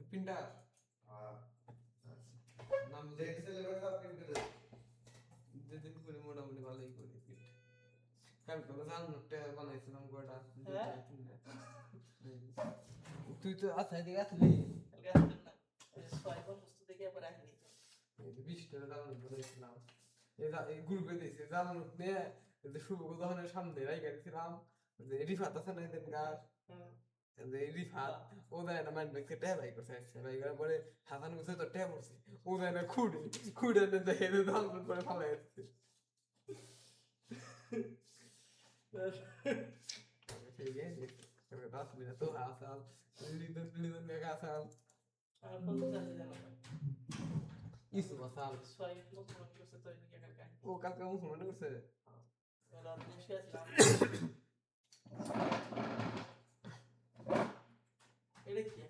Printer নাম যেদিন করে মোটামুটি ভালোই করি প্রিন্ট কালকে জানটা বানাইছিলাম কয়টা তুই তো আচ্ছা এদিকে আসলি বৃষ্টির জানানো করেছিলাম এই গ্রুপে দিয়েছে জানানো নিয়ে শুভ দহনের সামনে রাইখা দিয়েছিলাম যে রিফাত আছে না এদের গাছ রিফাত ও দেয় না মাইন্ড ব্যাগকে ট্যাব আই করছে আসছে ভাই পরে হাসান গুছে তো ট্যাব করছে ও দেয় না খুঁড়ে খুঁড়ে দেখে জানানোর পরে ফালাই আসছে তো আসাম লিদন মেগা আসাম ইসু আসাম ও কালকে মুসলমান করছে এটা কি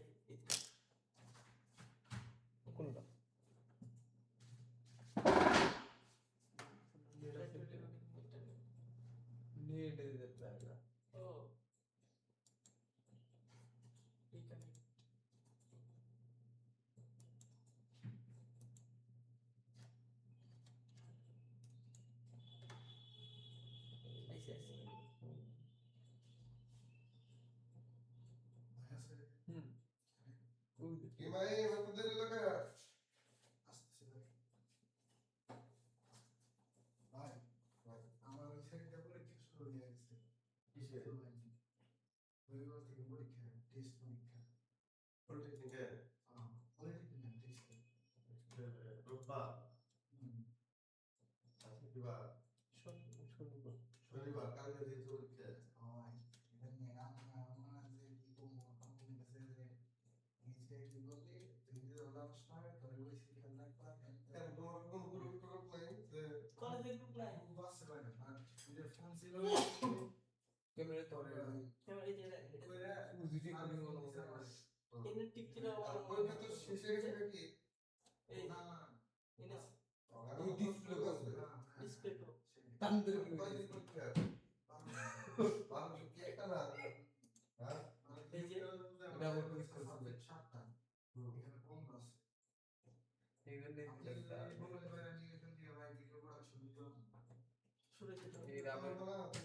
কোনটা নেট দিতে লাগা ও এখানে শনিবার কালকে দিয়ে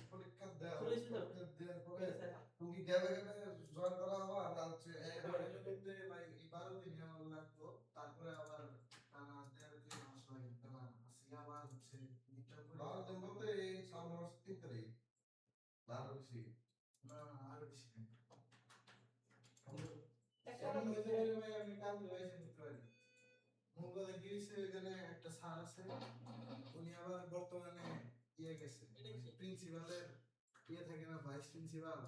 পরীক্ষা তুমি গেলে জয়েন করা হবে আর হচ্ছে ভাই 12 দিন আমার লাগতো তারপরে আবার টানা 13 দিন মাস হয় টানা আসি আবার হচ্ছে 12 দিন বলতে এই সামনে মাস 3 তারিখ না আরো বেশি না আরো বেশি আমি কাম লাইসেন্স নিতে পারি মঙ্গলে গিয়েছে এখানে একটা স্যার আছে উনি আবার বর্তমানে ইয়ে গেছে প্রিন্সিপালের ইয়ে থাকে না ভাইস প্রিন্সিপাল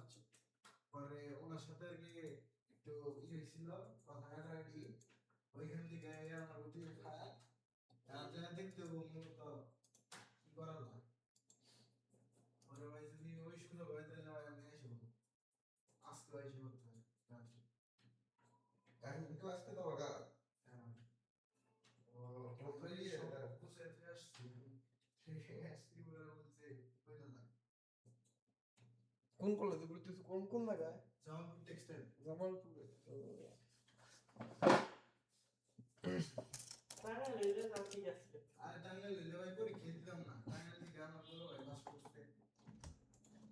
পরে ওনার সাথে আর কি একটু ইয়ে হয়েছিল কথা কাটাকাটি ওইখান থেকে আমার প্রতি খায় আর যা দেখতে মূলত কি করা যায় পরে ভাই যদি ওই সুযোগ হয় তাহলে আমি এসে বলবো আজকে এসে বলতে হবে এখন ক্লাস কে দাও গা কোন কলেজে পড়তেছ কোন কোন জায়গায় জামালপুর টেক্সটাইল জামালপুরে টাঙ্গাইল লেলে না ঠিক আছে আরে টাঙ্গাইল লেলে ভাই পরে খেতে দিলাম না টাঙ্গাইল থেকে আমার বলো ভাই বাস করতে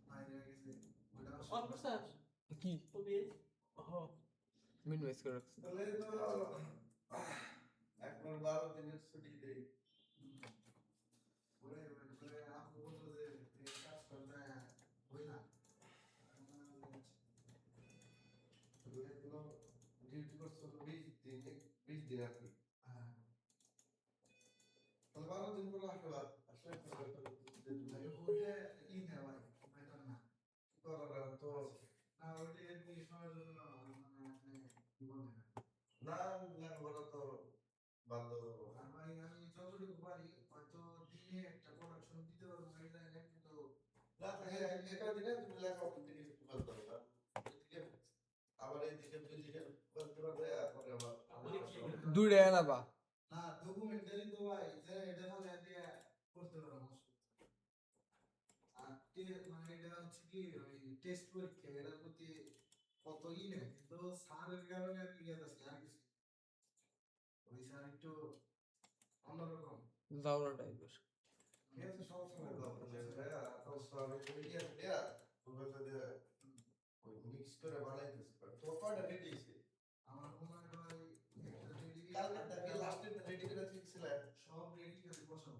বাইরে গেছে ওটা অন স্যার কি ওবে হ্যাঁ মিনিমাইজ করে রাখছি তাহলে তো এখন 12 দিনের ছুটি দেই ওরে ওরে আপু বলতো যে কাজ করতে হয় না ডিউটি করছো 20 দিন আর কি হ্যাঁ তাহলে 12 দিন পরে আসবে আসলে ওইটা ই না ভাই বেতন না কি করার তো না ওইটা এমনি সময়ের জন্য মানে আপনি কি বলেন না না বলা তো বাধ্য আর ভাই আমি যতটুকু পারি হয়তো দিনে একটা প্রোডাকশন দিতে পারবো এই জায়গায় কিন্তু না একটা দিনে তুমি লেখা করতে কিছু করতে পারবে না আবার এইদিকে দুইদিকে করতে পারবে তারপরে আবার দূরে এলাবা না ডকুমেন্টারি তো ভাই যে এটা হলে দিয়ে করতে পারবো আর মানে এটা হচ্ছে কি ওই টেস্ট পরীক্ষা এর প্রতি কত নেই, কিন্তু স্যারের কারণে আর কি গেছে আর কিছু। ওই স্যার একটু অন্যরকম জাউরা টাইপের। মেয়েছে সবসময় দরকার যে ভাইয়া তো সবাই ইন্ডিয়ান প্লেয়ার ওগুলো দিয়ে ওই মিক্স করে বানাইতেছে। তো কয়টা রেডি হয়েছে? আমার মনে হয় ভাই একটা রেডি, কালকে তাকে লাস্টে রেডি করে দিয়েছিলেন সব রেডি করে বসাও।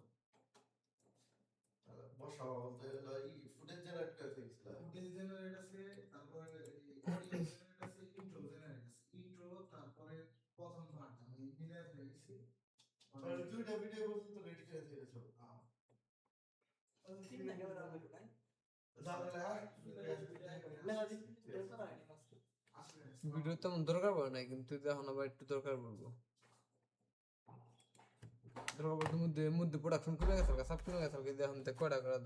বসাও বলতে এই ফুটেজ জেনারেট করে দিয়েছিলেন। ফুটেজ জেনারেট আছে, তারপরে অডিও জেনারেট আছে, ইন্ট্রো জেনারেট আছে। ইন্ট্রো তারপরে প্রথম পার্ট আমি মিলাই হয়ে গেছি। আর দুইটা ভিডিও পর্যন্ত রেডি করে দিয়েছো। ভিডিও তেমন দরকার পড়ে নাই, কিন্তু এখন আবার একটু দরকার পড়বো। দরকার পড়তে মধ্যে মধ্যে প্রোডাকশন কমে গেছে, সব কমে গেছে, কিন্তু এখন তো কয়টা করে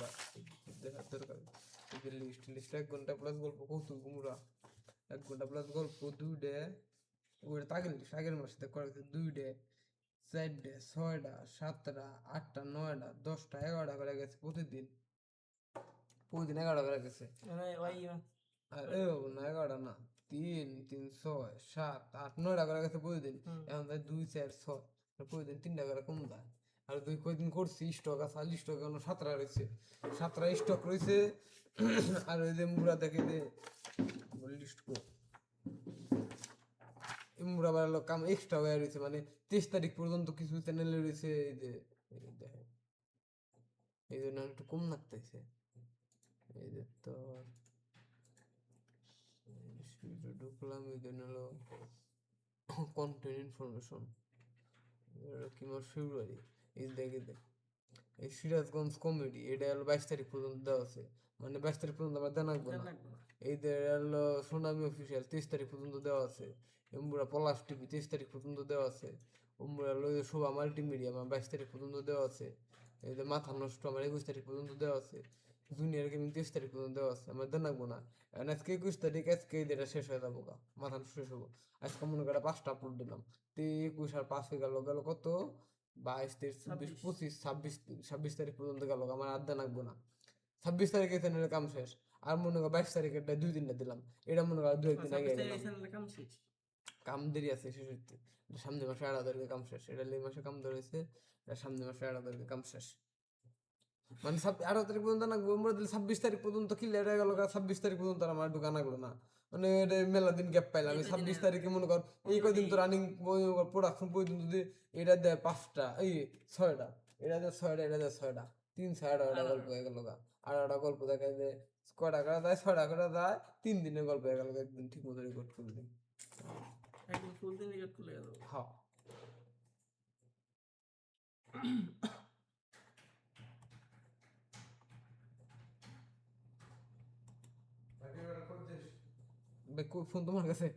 দেখার দরকার। লিস্ট লিস্ট 1 ঘন্টা প্লাস গল্প কৌতুক গুমরা, 1 ঘন্টা প্লাস গল্প 2 ডে ওটা তাগের লিস্ট আগের মাসে করা গেছে 2 ডে 4 ডে 6টা 7টা 8টা 9টা 10টা 11টা করে গেছে প্রতিদিন। প্রতিদিন 11টা করে গেছে। আর এ না 11টা না, 3 3 6 7 8 9টা করে গেছে প্রতিদিন। এখন তাই 2 4 6 প্রতিদিন 3টা করে কম যায়। আর দুই কয়দিন করছি স্টক আছে, 40 স্টক এখন 17 রয়েছে, 17 স্টক রয়েছে। আর ওই যে মুরা দেখে যে লিস্ট করে মুরা বাড়ালো কাম এক্সট্রা হয়ে রয়েছে, মানে 23 তারিখ পর্যন্ত কিছু চ্যানেলে রয়েছে এই যে দেখে, এই জন্য একটু কম লাগতেছে। এই যে তো ঢুকলাম, এই জন্য হলো কন্টেন্ট ইনফরমেশন কি মাস ফেব্রুয়ারি। এই দেখে দেখ এই সিরাজগঞ্জ কমেডি, এটা হলো 22 তারিখ পর্যন্ত দেওয়া আছে, মানে 22 তারিখ পর্যন্ত আমার দেওয়া লাগবে না। এইদের হলো সোনামি অফিসিয়াল 23 তারিখ পর্যন্ত দেওয়া আছে। এমবুরা পলাশ টিভি 23 তারিখ পর্যন্ত দেওয়া আছে। উমরা হলো শোভা মাল্টিমিডিয়া আমার 22 তারিখ পর্যন্ত দেওয়া আছে। এই যে মাথা নষ্ট আমার 21 তারিখ পর্যন্ত দেওয়া আছে। জুনিয়র গেমিং 23 তারিখ পর্যন্ত দেওয়া আছে, আমার দেওয়া লাগবো না। এখন আজকে 21 তারিখ, আজকে এটা শেষ হয়ে যাবো গা, মাথা শেষ হবো। আজকে মনে করে 5টা আপলোড দিলাম, 21 আর 5 হয়ে গেল, গেল কত 22 23 24 25 26 26 তারিখ পর্যন্ত গেল, আমার আর দেওয়া লাগবো না। 26 তারিখে চ্যানেলের কাম শেষ। আর মনে কর 22 তারিখের 2 দিনটা দিলাম, এটা মনে কর 2-1 দিন আগে কাম দেরি আছে শেষ হইতে। সামনে মাসে 8,000 কাম শেষ, এটা এই মাসে কাম ধরেছে, সামনে মাসে 8,000 কাম শেষ। মানে 18 তারিখ পর্যন্ত নাগবো, আমরা দিলে 26 তারিখ পর্যন্ত ক্লিয়ার হয়ে গেল। 26 তারিখ পর্যন্ত আর আমার ঢুকা নাগলো না, মানে এটা মেলা দিন গ্যাপ পাইলাম। আমি 26 তারিখে মনে কর এই কদিন তো রানিং প্রোডাকশন পর্যন্ত যদি এটা দেয় 5টা এই 6টা, এটা দেয় 6টা, এটা দেয় 6টা, 3 6টা গল্প হয়ে গেল গা। আর একটা গল্প দেখায় যে কয়টা করে দেয়, 6টা করে দেয়, 3 দিনের গল্প হয়ে গেল, একদিন ঠিক মতো রেকর্ড করে দিই। একদিন ফুল দিন রেকর্ড করে গেল। হ্যাঁ ফোন তোমার কাছে?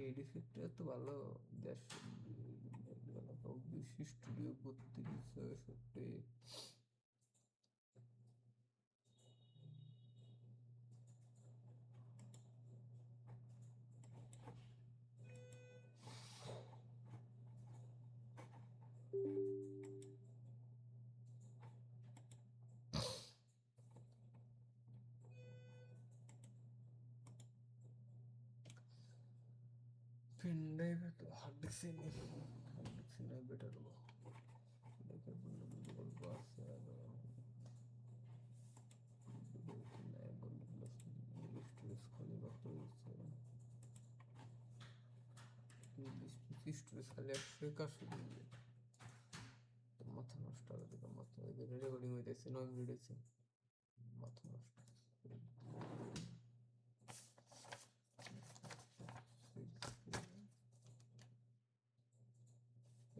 এডিফেক্ট এত ভালো দেশ স্টুডিও 32 পেন ড্রাইভে তো হার্ড ডিস্ক নেই, হার্ড ডিস্ক নেই বেটার হবো। দেখে বললাম গল্প আছে আর স্টোরেজ খালি কত হয়েছে, 20-25 স্টোরেজ খালি 181 দিবে। তো মাথা নষ্ট হবে, দেখো মাথা রেকর্ডিং হইতেছে 9 মিনিট হয়েছে, মাথা নষ্ট।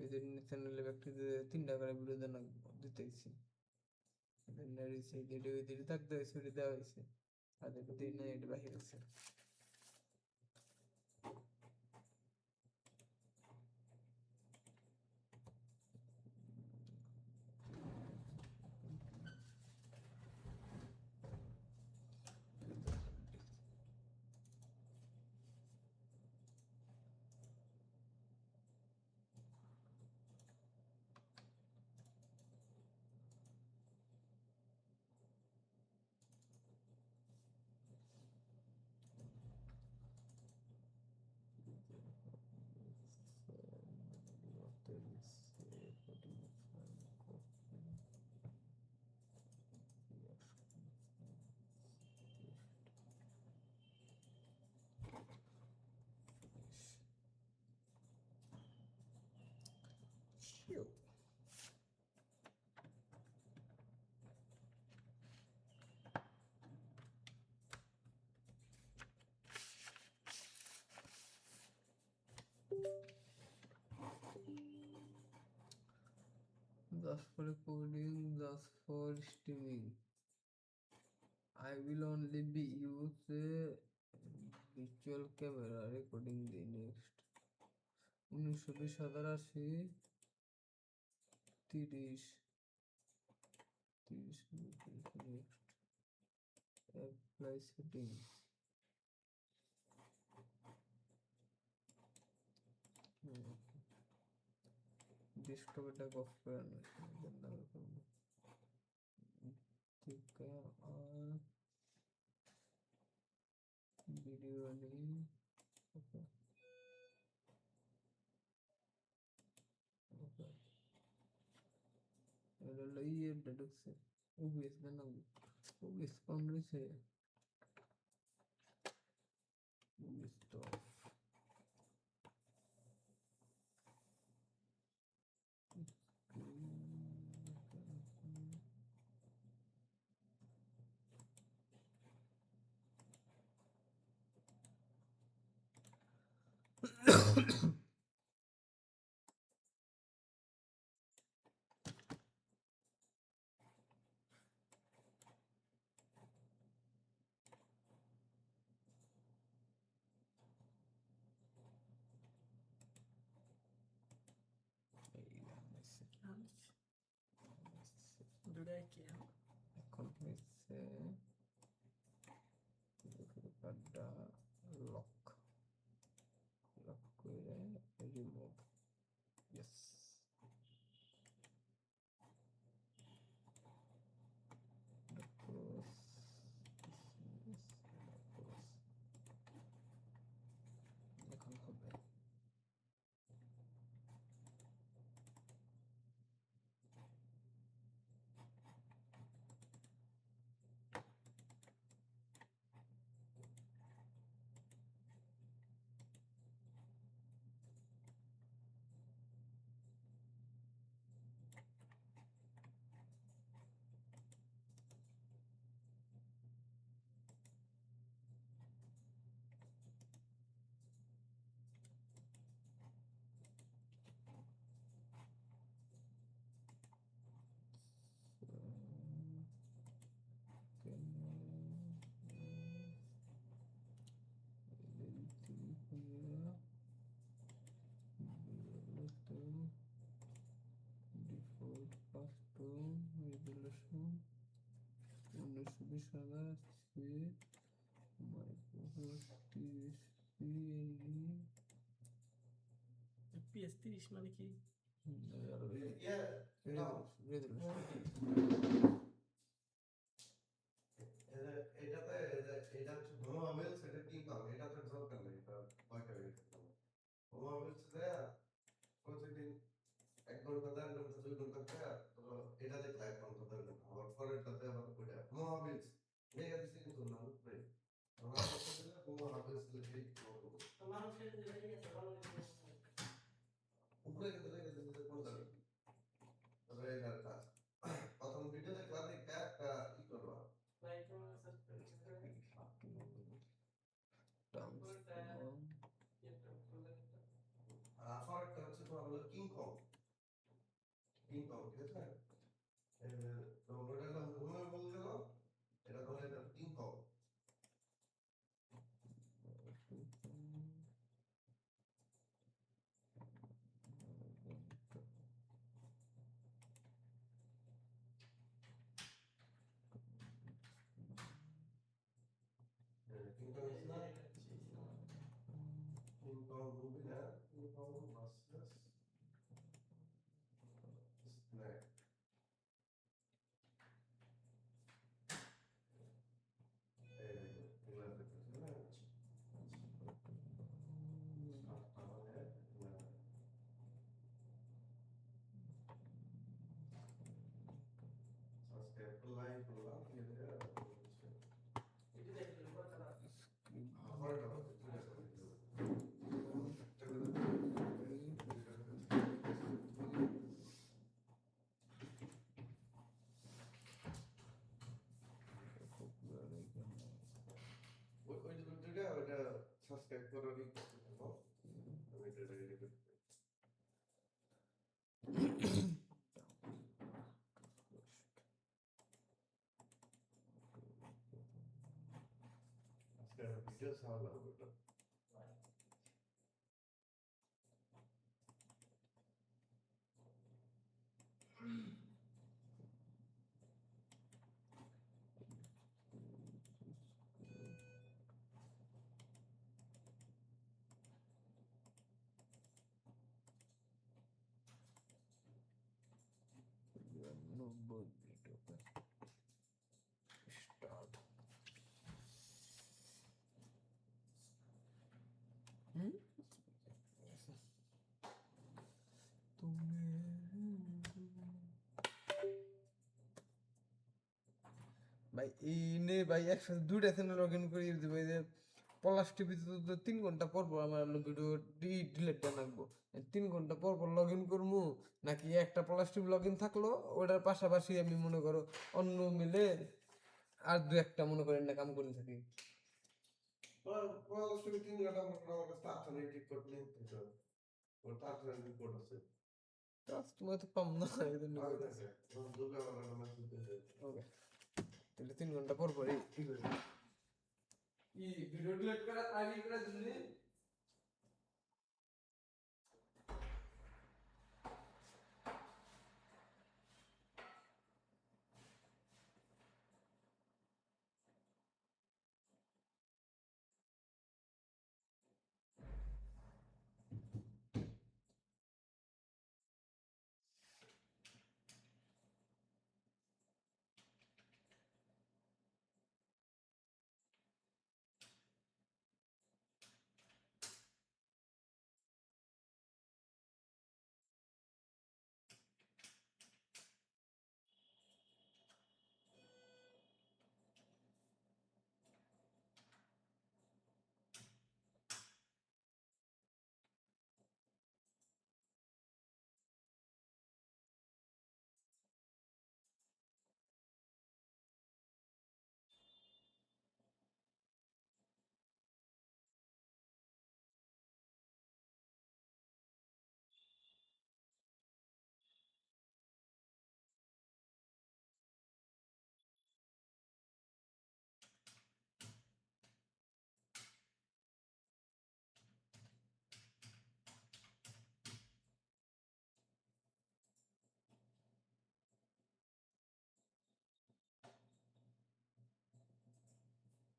এই যে চ্যানেলে ব্যক্তি 3টা করে ভিডিও দিতেছি, থাকতে হয়েছে, দেওয়া হয়েছে, আর দেখতে না এটা বাহির আছে। Shoo. Just for recording, just for streaming. I will only be use a virtual camera recording the next 1920 30 30 next apply settings desktop attack off করানো ঠিক আর ভিডিও running okay okay এটা হলো ইয়েটা ঢুকছে OBS না OBS কোন রয়েছে OBS তো দুটাই কি এখন হয়েছে কার্ডটা লক করে রিমুভ ইয়েস এখন হবে default custom resolution 1920 Microsoft 30 PS30 মানে কি এটাতে এটা হচ্ছে মোবাইল সেটা কি পাবে এটাতে দরকার নেই এটা কয়টা মোবাইল সেটা প্রতিদিন 1 ঘন্টা 1.5 ঘন্টা 2 ঘন্টা করে তো এটা দেখলে 1 ঘন্টা 2 ঘন্টা আবার পরেরটাতে আবার ওইটা মোবাইল দেখে দিছি কিন্তু না উপরে আমার কাছে দিলে মোবাইল সেটা তো মানুষের যে হয়ে গেছে ভালো লাগে উপরে কিন্তু দেখে দিতে কোনটা তবে এটার কাজ প্রথম ভিডিও দেখলা দেখে একটা ই করবা আরেকটা হচ্ছে তোমার হলো কিং কং ঠিক আছে তো ওটা নাম ঘুমে বলে দিল এটা ধরে এটা কিং কং একটা লাইন করলাম এটা দেখলে বড় কথা আমার একটা ওইটা সাবস্ক্রাইব করার ই আমি এটা রেডি করি আজকে ভিডিও ছাড়লাম ওটা স্টার্ট ভাই এই নে ভাই একসাথে দুইটা চ্যানেল লগ ইন করে দিব এই যে পলাশ টিভিতে তো 3 ঘন্টা পর পর আমার ভিডিও ডিলিট দেন রাখবো 3 ঘন্টা পর পর লগ ইন করবো নাকি একটা পলাশ টিভি লগ ইন থাকলো ওটার পাশাপাশি আমি মনে করো অন্য মিলে আর দু একটা মনে করেন না কাম করে থাকি পড়াশোনা 3 ঘন্টা আমার কাছে তাড়াতাড়ি ঠিক করতে নেই ওর তাড়াতাড়ি রিপোর্ট আছে কাস্টমার তো পাম না এই জন্য আর আছে দুর্গা বাবার মেসেজ দিতে ওকে তাহলে 3 ঘন্টা পর পর এই করি ই ভিডিও ডিলিট করা আগে করার জন্য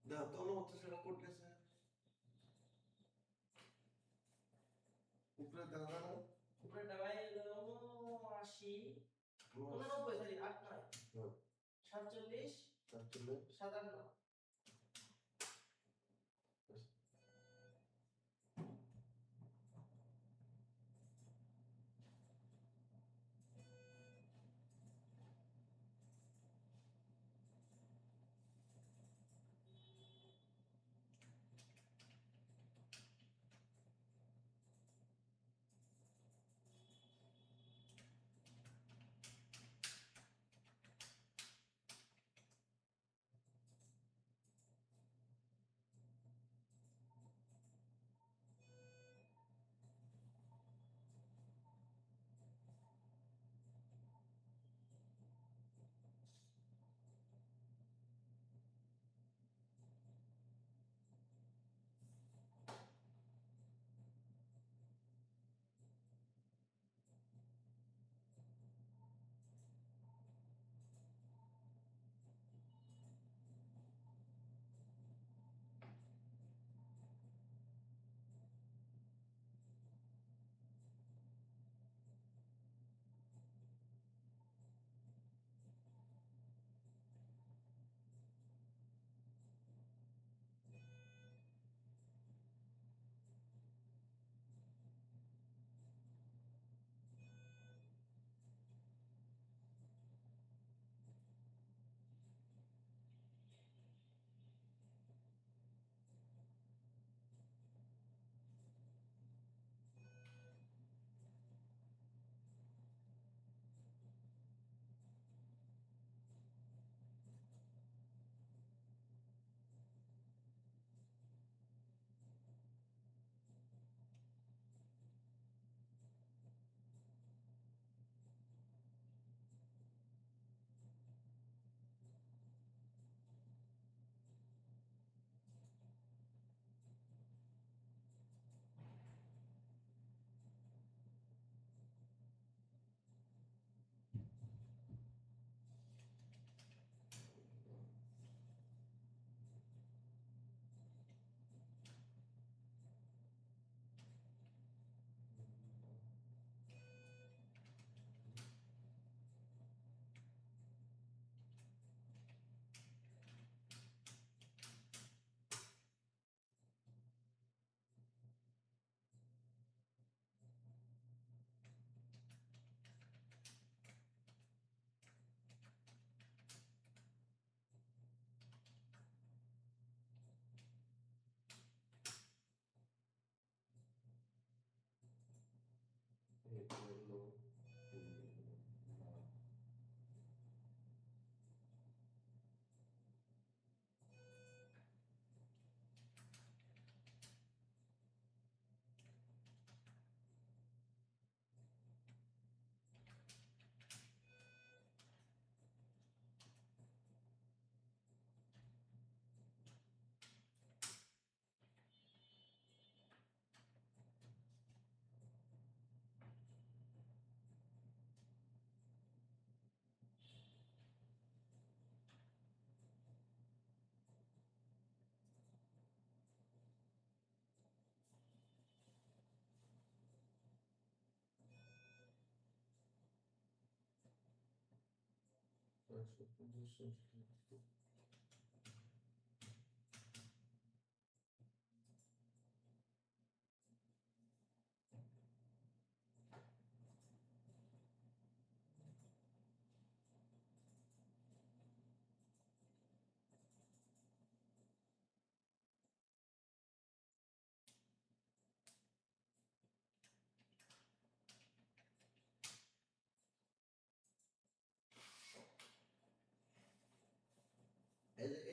না তোমরা হচ্ছে সেটা করতেছে উপরে দেখা না উপরে ডাবাই 80 89 সরি 8 9 47 57 না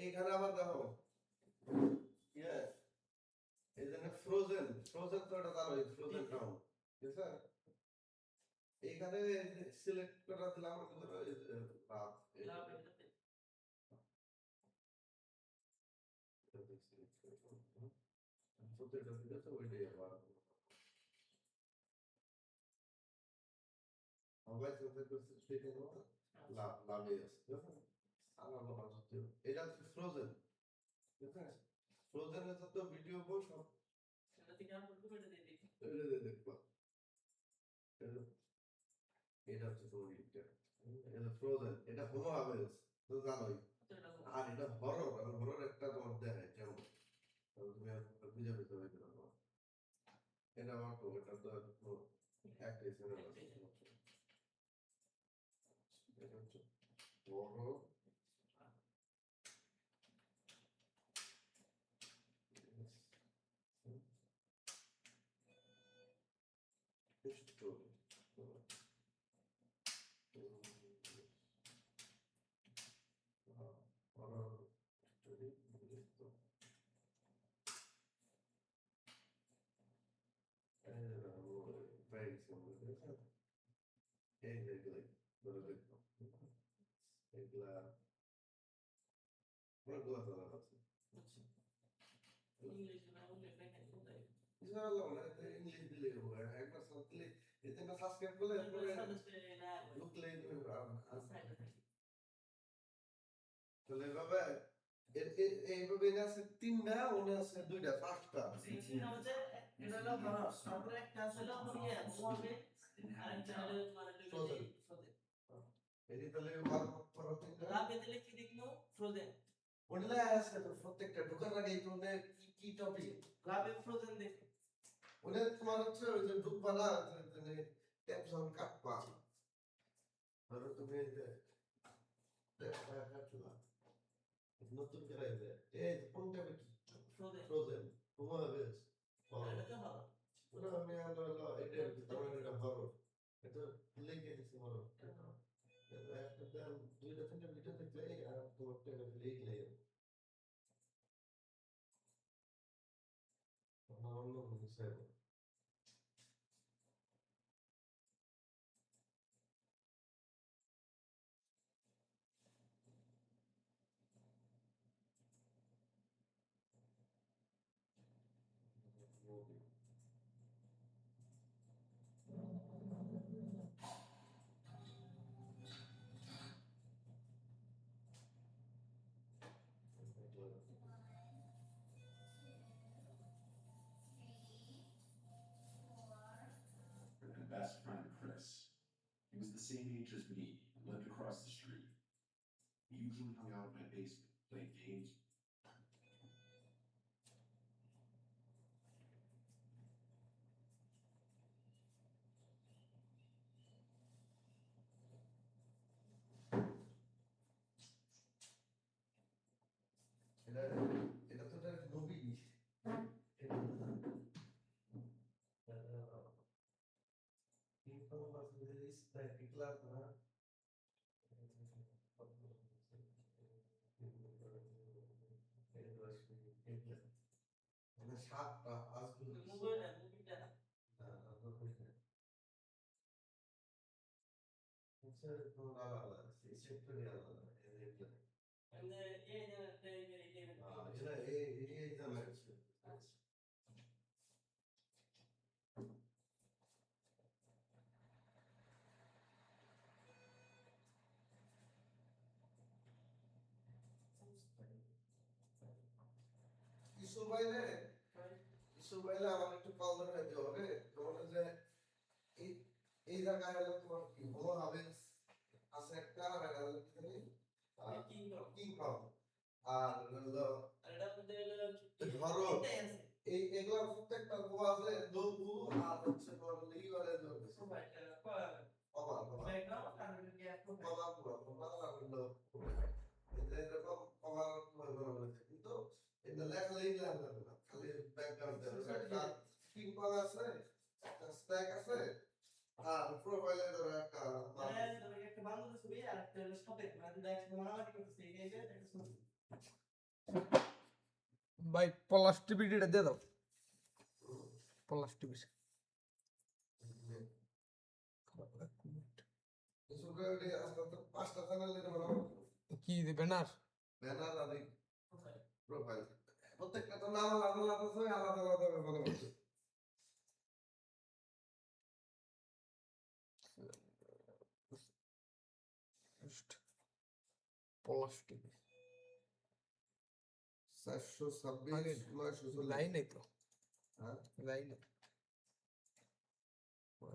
এইখানে আবার দেখো ইয়ে এই জন্য ফ্রোজেন ফ্রোজেন তো এটা জানো ফ্রোজেন টাউন ঠিক আছে এইখানে সিলেক্ট করা দিলাম লাভ লাভ এটাতে প্রত্যেকটা ভিডিওতে ওইটাই আবার মোবাইল সেন্সার করতে সেটা লাভ লাভে আছে ঠিক আছে সারা বলা হচ্ছে এটা হচ্ছে ফ্রোজেন ঠিক আছে ফ্রোজেনের যত ভিডিও বল সব এটা থেকে আমরা করব এটা দিয়ে দেখি এটা দিয়ে দেখবা এটা হচ্ছে তোমার এটা ফ্রোজেন এটা হোমো হাভেলস তো জানোই তো এটা করব। আর এটা হরর আর হরর একটা তোমার দেখায় কেমন তুমি বুঝে পেতে হবে এটা আমার তো এটা তো একটাই চ্যানেল আছে এটা হচ্ছে horror story. Horror story. Very similar. Exactly. এগুলা অনেকগুলা চ্যানেল আছে আচ্ছা ইংলিশ না হলে দেখেন কোথায় ইংলিশ দিলে একবার সার্চ দিলে এতে না সাবস্ক্রাইব করলে এরপরে ঢুকলে তাহলে এভাবে এইভাবে এনে আছে তিনটা ওনে আছে দুইটা পাঁচটা এটা হলো হরর তারপরে একটা আছে হলো ইয়ে মুভি আর একটা হলো মানে ফ্রোজেন এই তাহলে ভালো করো তিনটা লাভে দিলে কি দেখলো ফ্রোজেন ওনে আছে তো প্রত্যেকটা ঢোকার আগে ওনে কি টপিক লাভে ফ্রোজেন দেখো ওনে তোমার হচ্ছে ওই যে ঢুকবা না মানে ট্যাপ যখন কাটবা ধরো তুমি এই যে কাটলা নতুন করে এই যে এই কোনটা কি ফ্রোজেন ফ্রোজেন তোমার বেশ এটা তো হরর ওটা আমি আমরা হলো এটা তোমার এটা হরর এটা লিখে দিছি হরর একটা দুইটা তিনটা ভিডিও দেখলে আর তোমারটা লিখলে অন্য কোনো বিষয় My best friend Chris. He was the same age as me and lived across the street. He usually hung out in my basement, playing games. এটা এটা তো একটা মুভি সাতটা আজগুলো মুভিটা হচ্ছে তোমার আলাদা সেক্টরে আলাদা and এই এটা এই লাগছে ইসু বাইলে আমার একটু কল ধরে দিতে হবে তোমার যে এই এই জায়গায় হলো তোমার কি হোমো হাভেলস আছে একটা আর একটা কিং কং আর হলো আর এটা মধ্যে হলো ধরো তিনটাই আছে এই এগুলা প্রত্যেকটা গোয়াতে লঘু আর হচ্ছে লিওরের লঘু কমাল ব্যাকগ্রাউন্ড আর কি একটু কমাল আর হলো এরকম কমাল বলেছে কিন্তু এটা লেখলেই লাগবে না খালি ব্যাকগ্রাউন্ড একটা কিং কং আছে একটা স্ট্যাক আছে আর প্রোফাইলে ধরো একটা হ্যাঁ তুমি একটা বাংলাদেশ ছবি আর একটা হলো সাথে মানে দেখো মারামারি করতেছে এই যে একটা ছবি ভাই পলাশ টিভিটা দিয়ে দাও পলাশ টিভি সুগারে আস্তে আস্তে পাঁচটা চ্যানেল দিতে পারো কি ব্যানার ব্যানার আর প্রোফাইল প্রত্যেকটা তো নাম আলাদা আলাদা আছে আলাদা আলাদা ব্যবহার করছে পলাশ টিভি 426 940 লাইন নেই তো হ্যাঁ লাইন নেই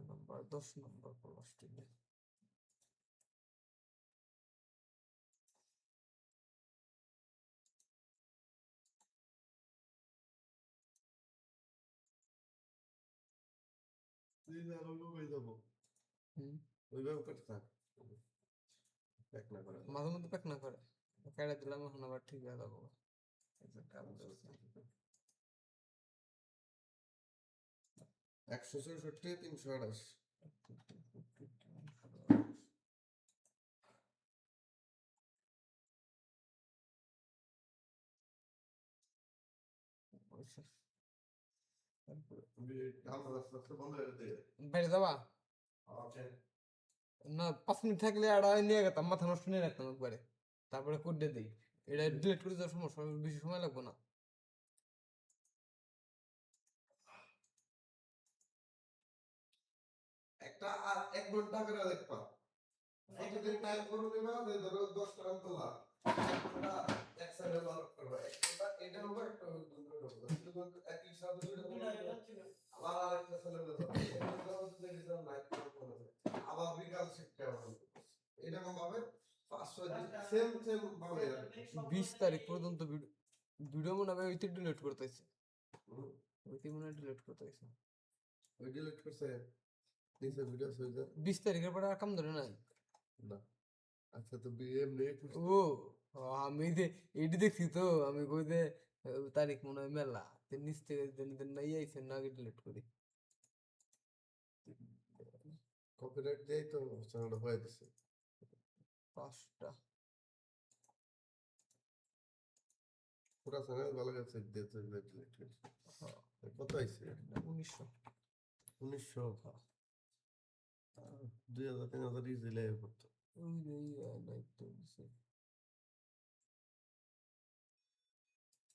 নাম্বার 10 নম্বর পলাশ টিভি দিন আলো হয়ে যাব হুম ওইভাবে করতে থাক এক না করে মাঝে মধ্যে প্যাক না করে কেটে দিলাম এখন আবার ঠিক হয়ে যাবো একশো চৌষট্টি 328 আমরা আস্তে আস্তে বন্ধ করে দিই বাইরে যাবা ওকে না 5 মিনিট থাকলে আর নিয়ে গেতাম মাথা নষ্ট নিয়ে রাখতাম একবারে তারপরে কোড দিয়ে দিই এটা ডিলিট করে দেওয়ার সমস্যা বেশি সময় লাগবে না একটা আর 1 ঘন্টা করে দেখবা প্রতিদিন টাইম করে দিবা যে ধরো 10 টাকা তোলা একটা এক সাইডে লক করবা একটা এটা হবে একটা দুটো একই সাথে দুটো আবার আরেকটা ছেলে আবার বিকাল শিখতে হবে এরকম ভাবে 500 দিন সেম সেম ভাবে 20 তারিখ পর্যন্ত ভিডিও মনে হয় ওইতে ডিলিট করতেছে ওইতে মনে হয় ডিলিট করতেছে ওই ডিলিট করছে নিচে ভিডিও সইছে 20 তারিখের পরে আর কাম ধরে নাই না আচ্ছা তো বিএম নেই ও আমি যে এইটি দেখছি তো আমি কই যে তারিখ মনে হয় মেলা নিচ থেকে দিন নাই আইছে না আগে ডিলিট করি কপিরাইট দেই তো চ্যানেলটা হয়ে দিছে 5টা পুরো চ্যানেল ভালো গেছে দিতে ডিলিট করছে কত আইছে 1900 1900 2000 3000 ইজিলি করতো ওই যে লাইক তো দিছে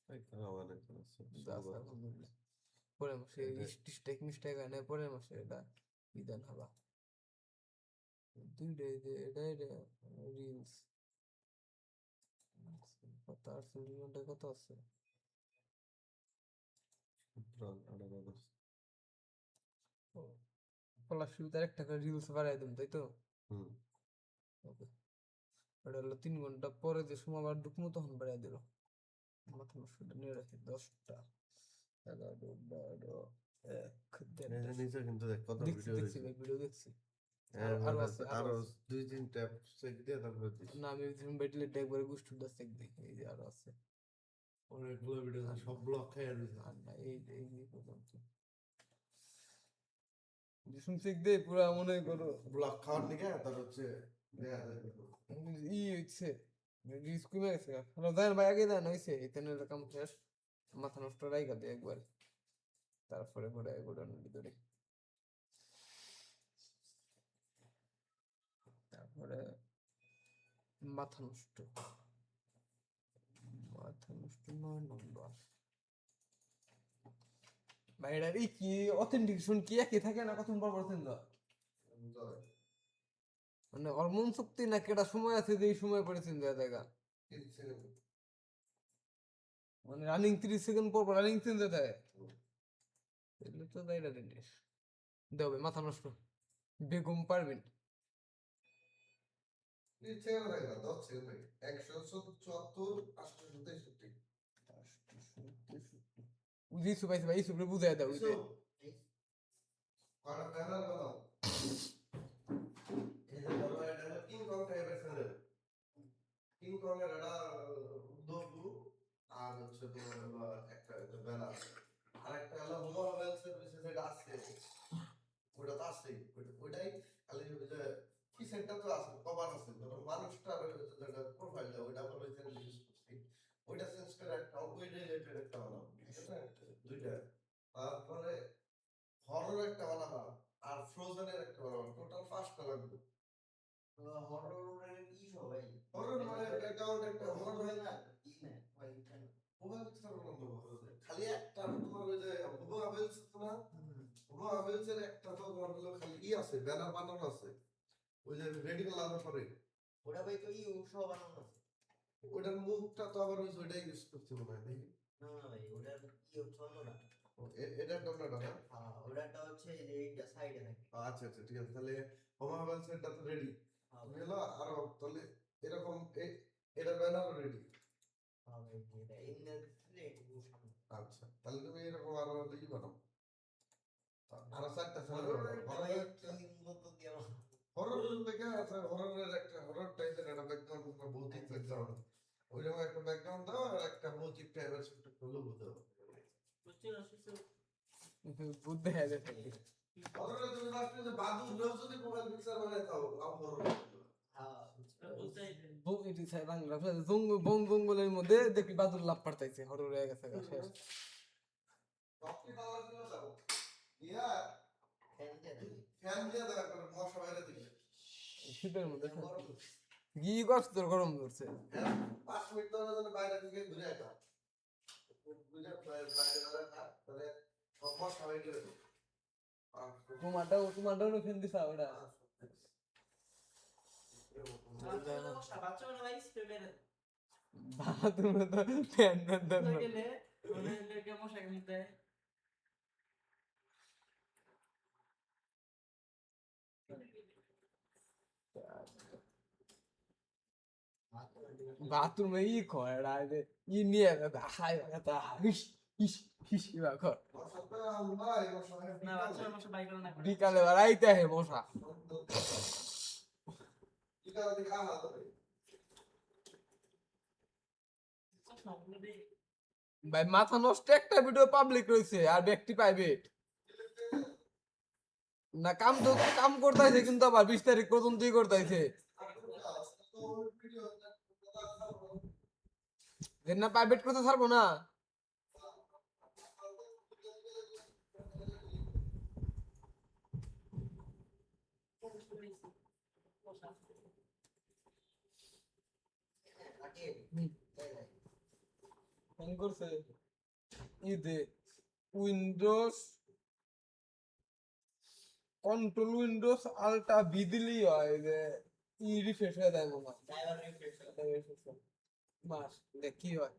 এই খাওয়া না আলহামদুলিল্লাহ পরের মাসে স্টেক মিস্টেক আনে পরের মাসে এটা বিধান হবা দুইটা এটা রিলস কত আর সিলিন্ডার কত আছে পলাশ তার একটা করে রিলস বাড়াই দিন তাই তো ওকে ওটা হলো 3 ঘন্টা পরে যে সময় আবার ঢুকবো তখন বাড়াই দিল মাথা নষ্ট নিয়ে রাখি 10টা 11 12 1 নিচে কিন্তু দেখ কত দেখছি ভিডিও দেখছি ভাই ভিডিও দেখছি আরো আছে আরো 2-3 ট্যাপ চেক দিয়ে তারপরে দিস না আমি যখন বেটলে একবারে গুষ্ঠুটা চেক দিই এই যে আরো আছে অনেকগুলো ভিডিও সব ব্লক খেয়ে দিছে আর না এই যে পর্যন্ত যেসব চেক দেই পুরা মনে করো ব্লক খাওয়ার দিকে তার হচ্ছে হচ্ছে রিস্ক কমে গেছে হ্যালো দেন ভাই আগে দেন হয়েছে এখানে কাম শেষ মাথা নষ্ট রাইগা দিয়ে একবার তারপরে পরে গোডাউনের ভিতরে তারপরে মাথা নষ্ট 9 নম্বর ভাই এটা কি অথেন্টিকেশন কি একই থাকে না কত নম্বর বলছেন তো মানে হরমোন শক্তি না কেটা সময় আছে যে এই সময় পড়েছেন জায়গা মানে রানিং 30 সেকেন্ড পর রানিং চেঞ্জ হয়ে যায় এগুলো তো দাইরা জিনিস দেবে মাথা নষ্ট বেগম পারবেন নিচে লাগে না 10 সেকেন্ড লাগে 174 863 ইসু পাইছে ভাই ইসু বুঝাই দাও কিছু আর ব্যানার বানাও এই যে ধরো এটা হলো কিং কং টাইপের চ্যানেল কিং কং এর একটা দবু আর হচ্ছে তোমার হলো একটা ব্যানার আর একটা হলো মোবাইল সার্ভিসেস যেটা আছে ওটা তো আছে ওইটাই খালি ওই যে কি সেন্টার তো আছে কভার আছে ধরো মানুষটা যেটা প্রোফাইলটা ওইটা আমরা ওই চ্যানেল ইউজ করছি ওইটা চেঞ্জ করে একটা ওই রিলেটেড একটা বানাও ঠিক আছে দুইটা তারপরে হরর একটা বানাবা আর ফ্রোজেনের একটা বানাবা টোটাল 5টা লাগবে হররের কি সবাই হরর মানে ব্যাকগ্রাউন্ড একটা হরর হয় না কি না ভাই কেন মোবাইল ছাড়া বানানো হবে খালি একটা তোমার ওই যে হুবো আবেলস না হুবো আবেলস এর একটা তো তোমার হলো খালি ই আছে ব্যানার বানানো আছে ওই যে রেডি লাগানোর পরে ওটা ভাই তো সব বানানো আছে ওটার মুখটা তো আবার ওই ওইটাই ইউজ করতে মনে হয় নাকি না না ভাই ওটার হচ্ছে অন্যটা এটা ডোনাটা না হ্যাঁ ওটাটা হচ্ছে এই যে এইটা সাইডে থাকে আচ্ছা আচ্ছা ঠিক আছে তাহলে হোম আবেলস এরটা তো রেডি হ্যাঁ তুমি হলো আরো তাহলে এরকম এটা ব্যানারও রেডি হ্যাঁ ভাই এটা এমনি দিলে একটু সামনে আচ্ছা তাহলে তুমি এরকম আরো ই বানাও আরো 4টা চ্যানেল ভাই কি মত দিয়া হরর দেখে আছে হররের একটা হরর টাইপের একটা ব্যাকগ্রাউন্ড একটা ভৌতিক ব্যাকগ্রাউন্ড ওইরকম একটা ব্যাকগ্রাউন্ড দাও আর একটা ভৌতিক টাইপের একটা লোগো দাও বুঝতে হবে হররে তুমি লাস্টে যে বাদুর লোক যদি মোবাইল পিকচার বানায় দাও আম হরর হ্যাঁ এটি চাই বাংলা বং জঙ্গলের মধ্যে দেখি বাদুর লাভ পাঠাইছে হরর হয়ে গেছে শেষ কপি কালার দিও দাও ইয়া ফ্যান দিয়ে দিই ফ্যান দিয়ে দাও করে মশা বাইরে দিবে শীতের মধ্যে গরম কি করছে তোর গরম ধরছে 5 মিনিট ধরে যেন বাইরে থেকে ঘুরে আসা ঘুরে বাইরে ধরে তাহলে মশা বাইরে দিবে তোমারটাও ফেন দিছা ওটা তুমি তো ফ্যান দেন বাথরুমে ই কয় ই নিয়ে হাই হিস হিস হিস ইবা কর বিকালে বেড়াইতে হে মশা ভাই মাথা নষ্ট একটা ভিডিও পাবলিক রয়েছে আর ব্যক্তি প্রাইভেট না কাম করতেছে কিন্তু আবার 20 তারিখ পর্যন্তই করতেছে না প্রাইভেট করতে ছাড়বো না ফোন করছে ইদে উইন্ডোজ কন্ট্রোল উইন্ডোজ আলটা বি দিলেই হয় যে ই রিফ্রেশ হয়ে যায় মনে হয় মাস দেখ কি হয়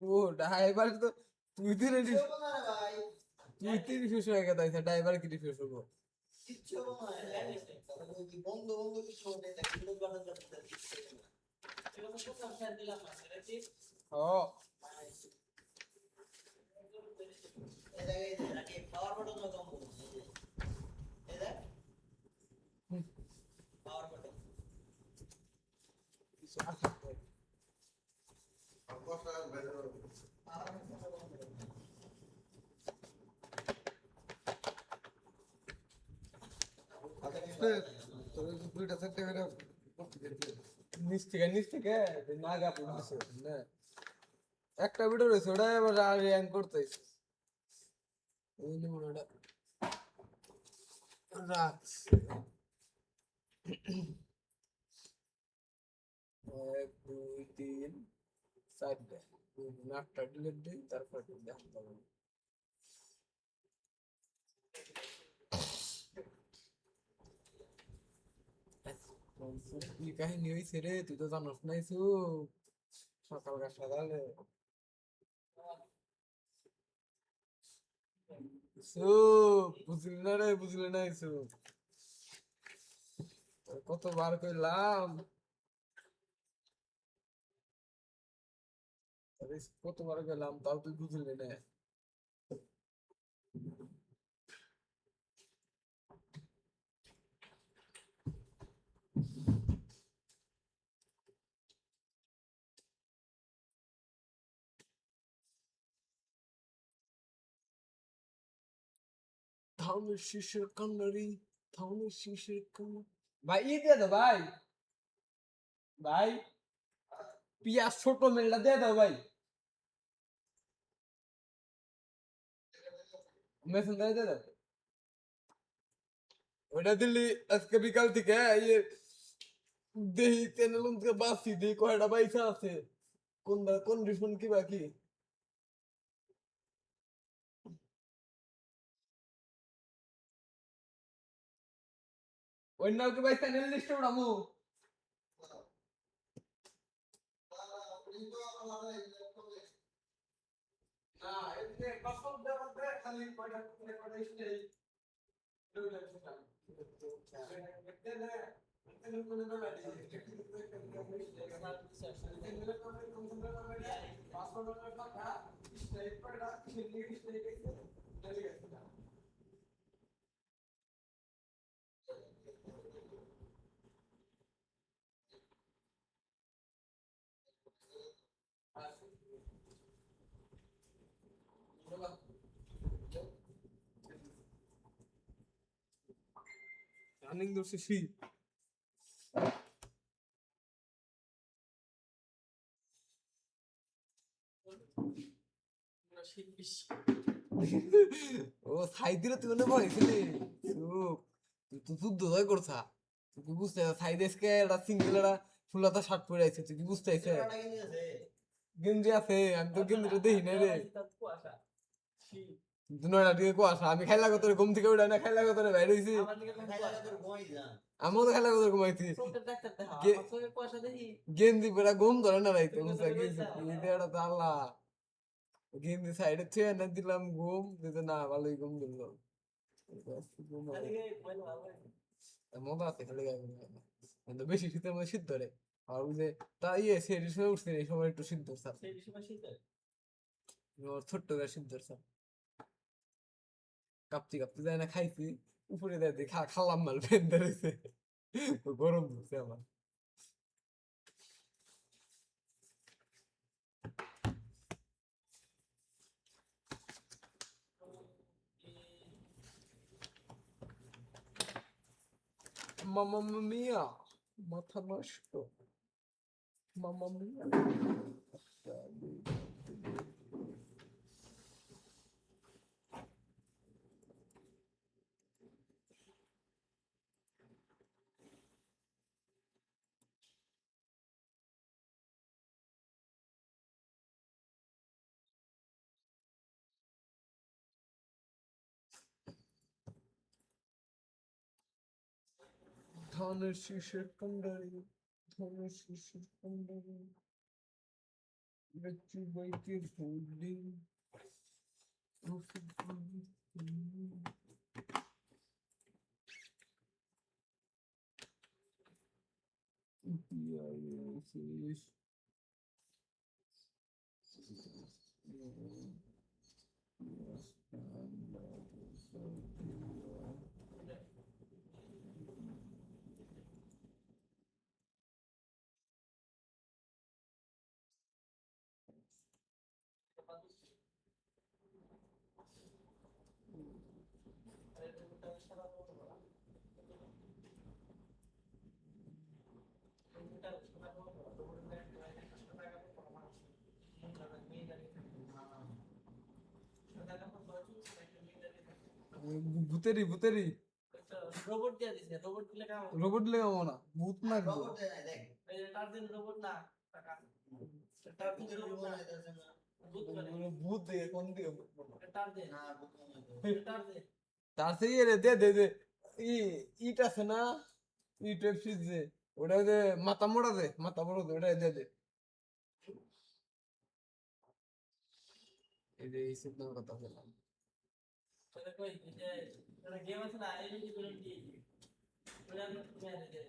ও ড্রাইভার তো তুই দিন রিফ্রেশ হয়ে গেছে ড্রাইভার কি রিফ্রেশ হবো বন্ধ বন্ধ কিছু হবে না কিন্তু বানান করতে ও পাওয়ার বাটন কম এই দেখ পাওয়ার বাটন নিচ থেকে নাগা পড়ছে না একটা ভিডিও রয়েছে ওটা এবার র্যাঙ্ক করতেছে ওই ওটা রাখছে 1 2 3 4টা 8টা ডিলিট দিই তারপর দেখতে পাবো কি কাহিনী হয়েছে রে তুই তো জানোস নাই সকালে বুঝলি না কিছু কতবার কইলাম কতবার গেলাম তাও তুই বুঝলি না ধানের শীষের কান্নারি ধানের শীষের কান্না ভাই দিয়ে দাও ভাই ভাই পিয়াজ ছোট মেলটা দিয়ে দাও ভাই মেসেঞ্জারে দিয়ে দাও ওটা দিল্লি আজকে বিকাল থেকে ইয়ে দেহি তেনালুন থেকে বাসি দেহি কয়টা পয়সা আছে কোন কন্ডিশন কি বাকি ওই নাও কি ভাই চ্যানেল লিস্টে উড়ামু না এতে কসম দেওয়া খালি কয়টা কয়টা স্টেজ রানিং দর্শি সি ও সাই দিলে তুই মনে পড়েছিলি তুই তো যুদ্ধ জয় করছা তুই কি বুঝতে সাই দেশকে একটা সিঙ্গেল একটা ফুলাতা শার্ট পরে আছে তুই কি বুঝতে আইছে গেঞ্জি আছে আমি তো গেঞ্জিটা দেখি না রে নয়টা দিকে কুয়াশা আমি খাইলা কত ঘুম থেকে উঠে না খাইলা কত বাইরে হয়েছি আমিও তো খাইলা কত ঘুমাইছি গেঞ্জি পরে ঘুম ধরে না রাইতে গেঞ্জি তো আল্লাহ গেঞ্জি সাইডে ছুঁয়ে না দিলাম ঘুম দিতে না ভালোই ঘুম দিল মজা আছে খালি কিন্তু বেশি শীতের মধ্যে শীত ধরে আর ওই যে তা সেই সময় উঠছে এই সময় একটু শীত ধরছে ছোট্ট করে শীত ধরছে কাঁপতে কাঁপতে যায় না খাইছি উপরে দেয় খালাম মাল ফ্যান ধরেছে গরম ধরছে আমার মামা মিয়া মাথা নষ্ট মামা মিয়া ধানের শীষের কান্ডারি ধানের শীষের কান্ডারি বেচু বাইকের হোল্ডিং ভূতেরই ভূতেরই রোবট দিয়ে দিছে রোবট দিলে কেমন রোবট লেগাবো না ভূত মারবো এই যে তার দিন রোবট না টাকা তার দিন রোবট না ভূত করে ভূত দেখে কোন দিকে তার দিন না তার দিন তার থেকে রে দে ইট আছে না ইট ফ্রিজ যে ওটা যে মাথা মোড়া দে ওটা দে এই যে এই সিগন্যাল কথা বললাম সেটা কই এই যে একটা গেম আছে না এলএনটি পেলেন্টি ওটা ম্যানেজার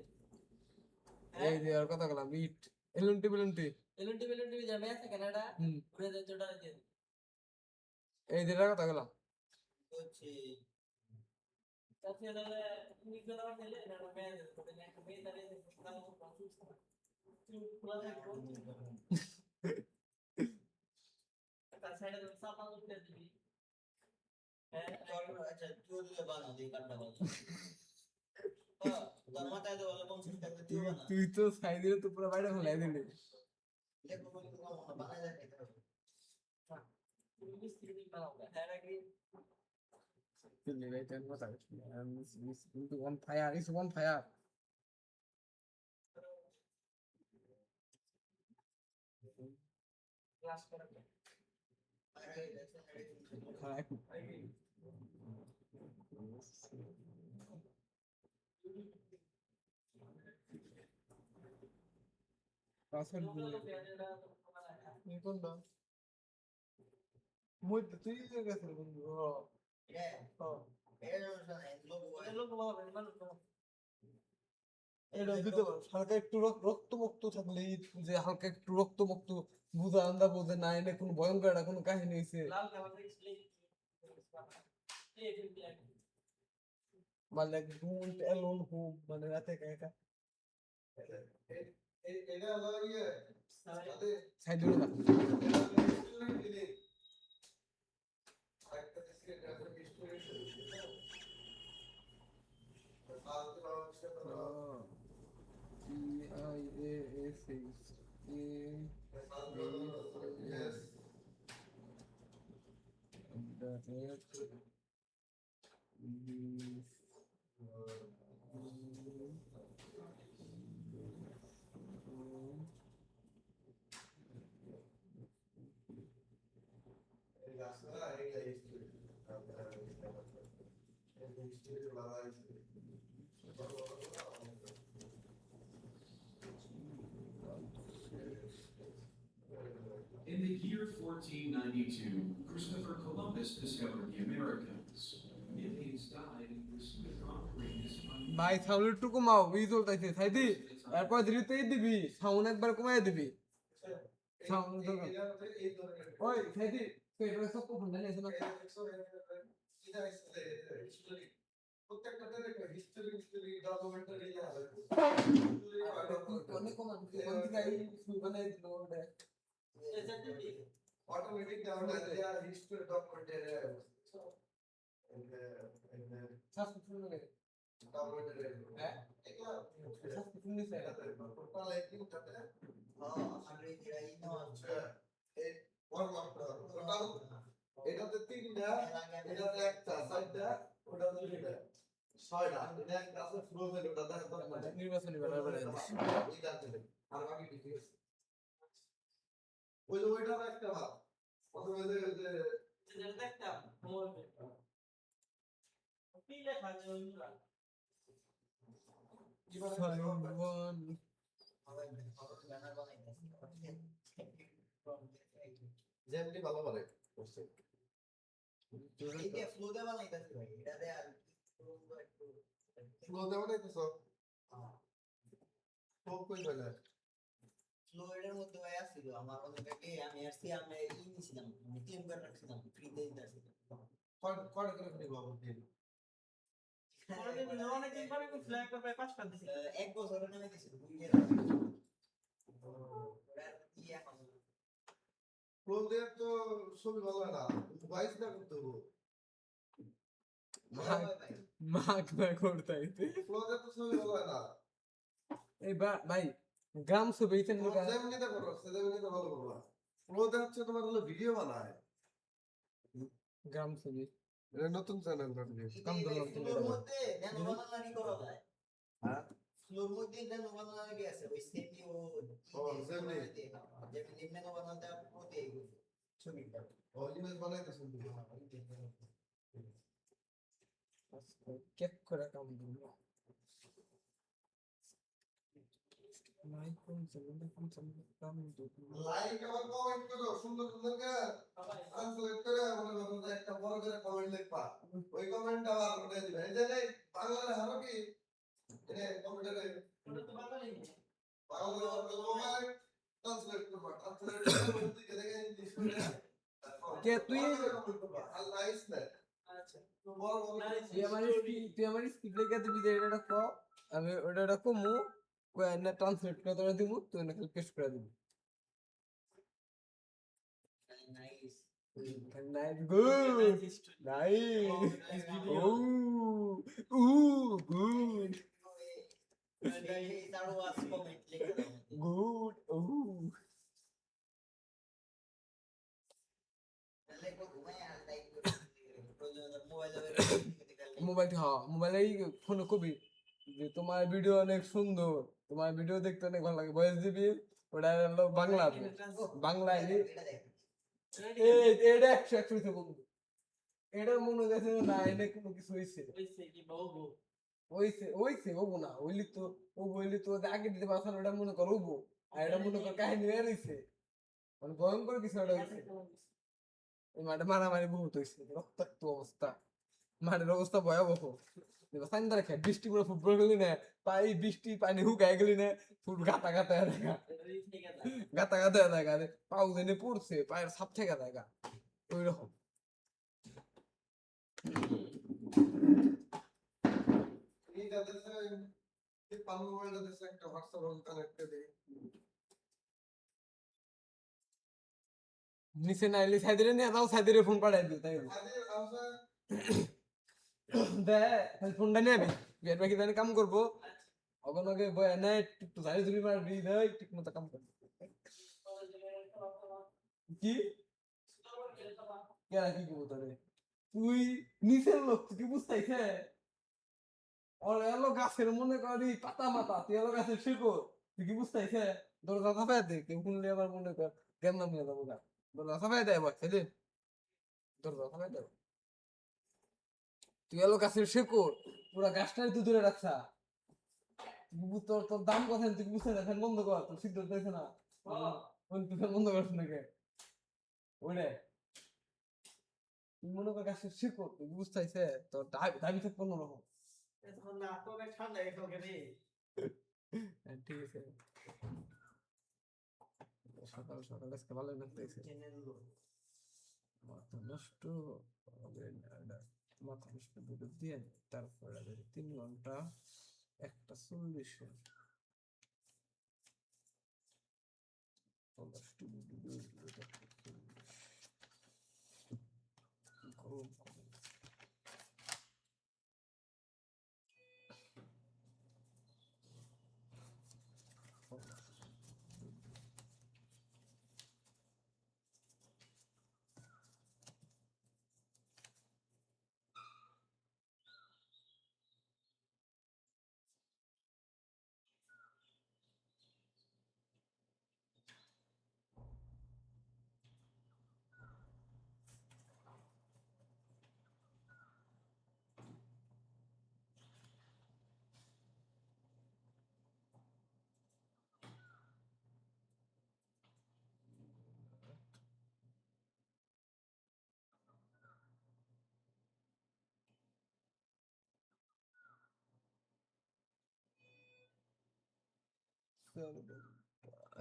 এই যে আর কথা বললাম ইট এলএনটি এলএনটি পেলেন্টি যে ম্যাচ আছে কানাডা হুম ওটা যে চোটা দিয়ে এই যে কথা বললাম হচ্ছে তাতে হলে তুমি করে দাও দিলে না ম্যানেজার তো না একটা মেয়ে দাঁড়িয়ে আছে কাজ করছে তুমি খোলা থাকো তার সাইডে তো সাপা করতে দিবি হ্যাঁ আচ্ছা তুই দিলে বানা দিয়ে কাটটা বানা তোর মাথায় তো বলে 50 টাকা দিও না তুই তো সাইডে তো পুরো বাইরে ফেলাই দিলি দেখো বলে তো বানায় যায় এটা তুমি মিস্ত্রি দিন বানাও হ্যাঁ নাকি তুই রে তেন কথা কিন্তু on fire is on fire class করা খারাপ পাসওয়ার্ড কোন না মই তুই যে গেছিস বন্ধু এটা দিতে পারো হালকা একটু রক্তমুক্ত থাকলে যে হালকা একটু রক্তমুক্ত বুঝা আন্দা বোঝে না এনে কোনো ভয়ঙ্কর একটা কোনো কাহিনী হয়েছে মানে ডোন্ট অ্যালোন হোম মানে রাতে একা একা এটা হলো ইয়ে সাইড ধরে থাক In the year 1492, Christopher Columbus discovered the Americas. Millions died in pursuit of conquering this ভাই সাউন্ড একটু কমাও এই চলতেছে সাইদি এরপর ধীরেতেই দিবি সাউন্ড একবার কমাই দিবি সাউন্ড ওই সাইদি তুই এটা সব ফোন নিয়ে এসে না প্রত্যেকটা হিস্টোরি ডকুমেন্টারি অনেক কমান কোন থেকে মানে দিলো automatic download their history documented subscription করে documented হ্যাঁ এগুলা সাবস্ক্রিপশন নিছে টোটাল একদিন তাতে আমি যেটা ই নেওয়া হচ্ছে এই ফরম্যাট টোটাল এটাতে তিনটা এটাতে একটা সাইডটা ওটাতে দুইটা ছয়টা এটা একটা আছে ফ্রোজেন ওটাতে একটা নির্বাচনী ব্যানার বানাই দিছি এটা আছে আর বাকি ডিটেইলস ওই যে ওইটার একটা ভাব অথবা যে যেটা দেখতাম কি লেখা আছে ওইগুলা যেমনি ভালো পারে করছে এইটা ফ্লো দে বানাইতাছি ভাই এটাতে আর ফ্লো দেওয়া নাই তো সব সব কই গেল ফ্লো এর মধ্যে ভাই আসছিল আমার অনেক আগে আমি আসছি আমি ই নিছিলাম আমি ক্লেম করে রাখছিলাম ফ্রিতে দিতেছি কত করে নিব দিন অনেক দিন পরে ফ্ল্যাগ করে 5টা দিছি এক বছর নামে দিছি 2 ইয়ার ই এখন ফ্লো দেওয়া তো ছবি ভালো হয় না বাইস না করতে হবে মাক না করতাইতে ফ্লো দেওয়া তো ছবি ভালো হয় না এই ভাই গ্রাম ছবি তেন লোক যেমনি তো করো সেমনি তো ভালো করবা ফ্লো দেওয়া হচ্ছে তোমার হলো ভিডিও বানায় গ্রাম ছবি এটা নতুন চ্যানেল নাকি কাম তো ফ্লোর মধ্যে ন্যানো বানালারি করা যায় হ্যাঁ ফ্লোর মধ্যে ন্যানো বানালারি আছে ওই সেমনি ও যেমনি যেমনি ন্যানো বানাতে ওতে ছবিটা ও ইমেজ বানাইতে শুনতে কেক করে কাম দিল লাইক করছেন কাম তো লাইক আবার কমেন্ট করো সুন্দর সুন্দর করে সবাই ট্রান্সলেট করে মনে করো যে একটা বড় করে কমেন্ট লিখবা ওই কমেন্ট আবার উঠে দিবে এই যে এই বাংলা হারো কি কমেন্টে ওটা তো বাঙালি বাংলা কমেন্ট ট্রান্সলেট করবা ট্রান্সলেট করে দিকে দেখে ইংলিশ করে কে তুই আল্লাহ ইসলাম আচ্ছা বড় বড় তুই আমার স্পিড লেগে দিবি যে এটা ক আমি ওটা কমু কই না ট্রান্সলেট করে তোরা দিমু তুই না খালি পেস্ট করে দিবি নাইস নাইস গুড নাইস ও গুড তারও ওয়াজ কমেন্ট লিখে দাও গুড ও তাহলে কো ঘুমায় আর লাইক মোবাইলে মোবাইলে ফোনে কবি যে তোমার ভিডিও অনেক সুন্দর তোমার ভিডিও দেখতে অনেক ভালো লাগে ভয়েস দিবি ওটা হলো বাংলা বাংলায় এটা 100 হইছে বন্ধু এটা মনে হচ্ছে না এনে কোনো কিছু হইছে হইছে কি বউ হইছে ওবো না হইলি তো আগে দিতে পারছ ওটা মনে কর ওবো আর এটা মনে কর কাহিনী হয়ে রইছে মানে ভয়ঙ্কর কিছু একটা হইছে এই মাঠে মারামারি বহুত হইছে রক্তাক্ত অবস্থা মাঠের অবস্থা ভয়াবহ সাইন্দার খেয়ে বৃষ্টি পুরো ফুটবল খেলি না বৃষ্টি পানি হুকায় গেলি না ফুট গাতা গাতা দেখা গাতা গাতা দেখা পাউ জেনে পড়ছে পায়ের সাপ থেকে দেখা ওই রকম এই যাদেরকে এই পালু মোবাইল যাদেরকে একটা হোয়াটসঅ্যাপ কানেক্ট করে দেই নিচে না এলে সাইডে নিয়ে যাও সাইডে ফোন পাঠাই দিও তাই আদের আমসা দে ফোনটা নিয়ে আবি বিয়ের বাকি জানি কাম করবো অগনকে বয় না একটু ঝাড়ি ঝুড়ি মারবি দেয় ঠিক মতো কাম করবো কি কেনা কি করবো তোরে তুই নিচের লোক তুই কি বুঝতেছে ওর এলো গাছের মনে করি পাতা মাতা তুই এলো গাছের শিকড় তুই কি বুঝতেছে দরজা চাপাই দে কেউ শুনলে আবার মনে কর কেমন নিয়ে যাবো গা দরজা চাপাই দেয় বয় সেদিন দরজা চাপাই দেয় তুই এলো গাছের শিকড় পুরা গাছটাই তুই ধরে রাখছা তোর তোর দাম কথা তুই বুঝতে না ফ্যান বন্ধ কর তোর সিদ্ধ দেখছে না তুই ফ্যান বন্ধ করছ নাকি ওরে তুই মনে কর গাছের শিকড় তুই বুঝতেছে তোর দাবি থাকবে অন্যরকম এখন না তো ঠান্ডা এখানে রে ঠিক আছে সকাল সকাল আজকে ভালো লাগতেছে মাথা নষ্ট হবে না মাথা নষ্ট দুটো দিয়ে তারপরে 3 ঘন্টা 1:40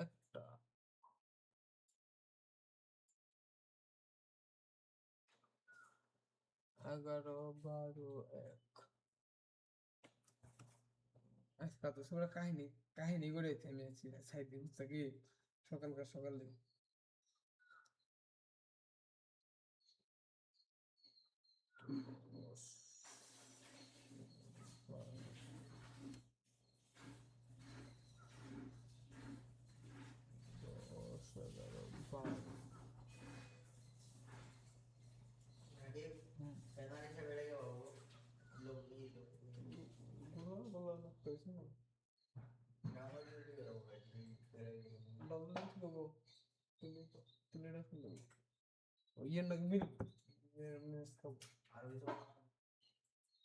একটা 11, 12, 1 আজকে তো সবাই কাহিনী কাহিনী করে থেমে আছি সাইড দিন কি সকালকার সকালে Iya nak mil, mes kau.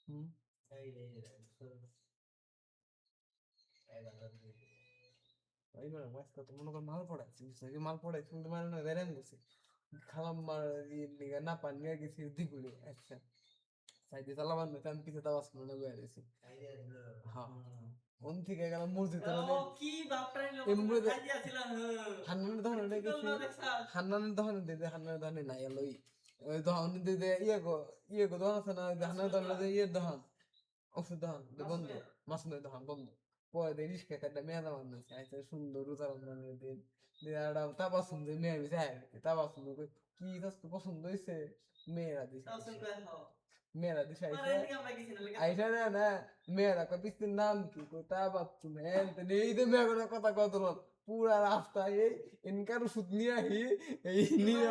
Hmm. এইবার আজকে তো মনে কর মাল পড়াইছি বুঝছো কি মাল পড়াইছি কিন্তু মানে না বেরেন গেছে খালাম মার নিগা না পান নিয়ে গেছি দিগুলি আচ্ছা সাইডে চালাবার না আমি পিছে দাওয়াজ করে না বয়ে রয়েছি হ্যাঁ ওন থেকে গেলাম মসজিদের ও কি বাপটাই লোক এমনি খাই দিয়েছিলাম হান্নানের দোকানে কি গেছি করলো দেখছা হান্নানের দোকানে দিতে হান্নানের দোকানে নাই এলো ওই দোকানে দিতে ইয়ে গো দোকান আছে না ওই হান্নানের দোকানে ইয়ের দোকান ওষুধ দোকান বন্ধ মাসুমের দোকান বন্ধ পরে দিয়ে রিক্সা কাটটা মেয়ে দামান নিয়েছে আইসে সুন্দর রোজা রমজানের দিন দিয়ে একটা তা পছন্দ মেয়ে আমি যাই তা পছন্দ কি কাছে পছন্দ হয়েছে মেয়েরা দিছে তাও শুন করে হও মেয়েরা দিছে মানে আইসে এদিকে আমরা গেছি না লেগে আইসা না মেয়েরা কয় পিস্তির নাম কি কই তা বাচ্চু হ্যাঁ এই যে মেয়ে কোনো কথা কত পুরা রাস্তায় এই ইনকার ওষুধ নিয়ে আহি এই নিয়ে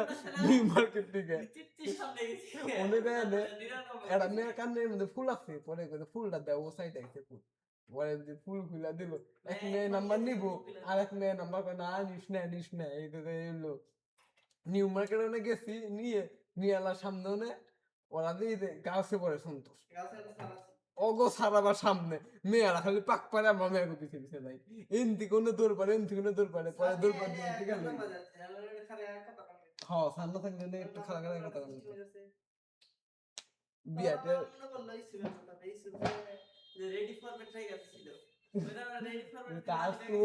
নিউ মার্কেট থেকে চিত্তি সামনে গেছি অনেক একটা মেয়ের কান্নের মধ্যে ফুল আছে পরে কইতে ফুলটা দেও ও সাইডে আছে ফুল পরে যে ফুল খুলা দিল এক মেয়ে নাম্বার নিব আর এক মেয়ে নাম্বার কয় না নিস না এই তো এলো নিউ মার্কেটে অনেক গেছি নিয়ে আলার সামনে অনে ওরা দিয়ে গাছে পরে সন্তোষ গাছে সারা অগো সারাবার সামনে মেয়েরা খালি পাক পারে আমার মেয়েকে পিছে পিছে নাই এনতি কোনো দৌড় পারে এনতি কোনো দৌড় পারে পরে দৌড় পারে ঠিক আছে হ্যাঁ সামনে থাকলে না একটু খারাপ খারাপ কথা বলতো বিয়াতে রেডি ফরম্যাট হয়ে গেছে ছিল ওটা রেডি ফরম্যাট তার তো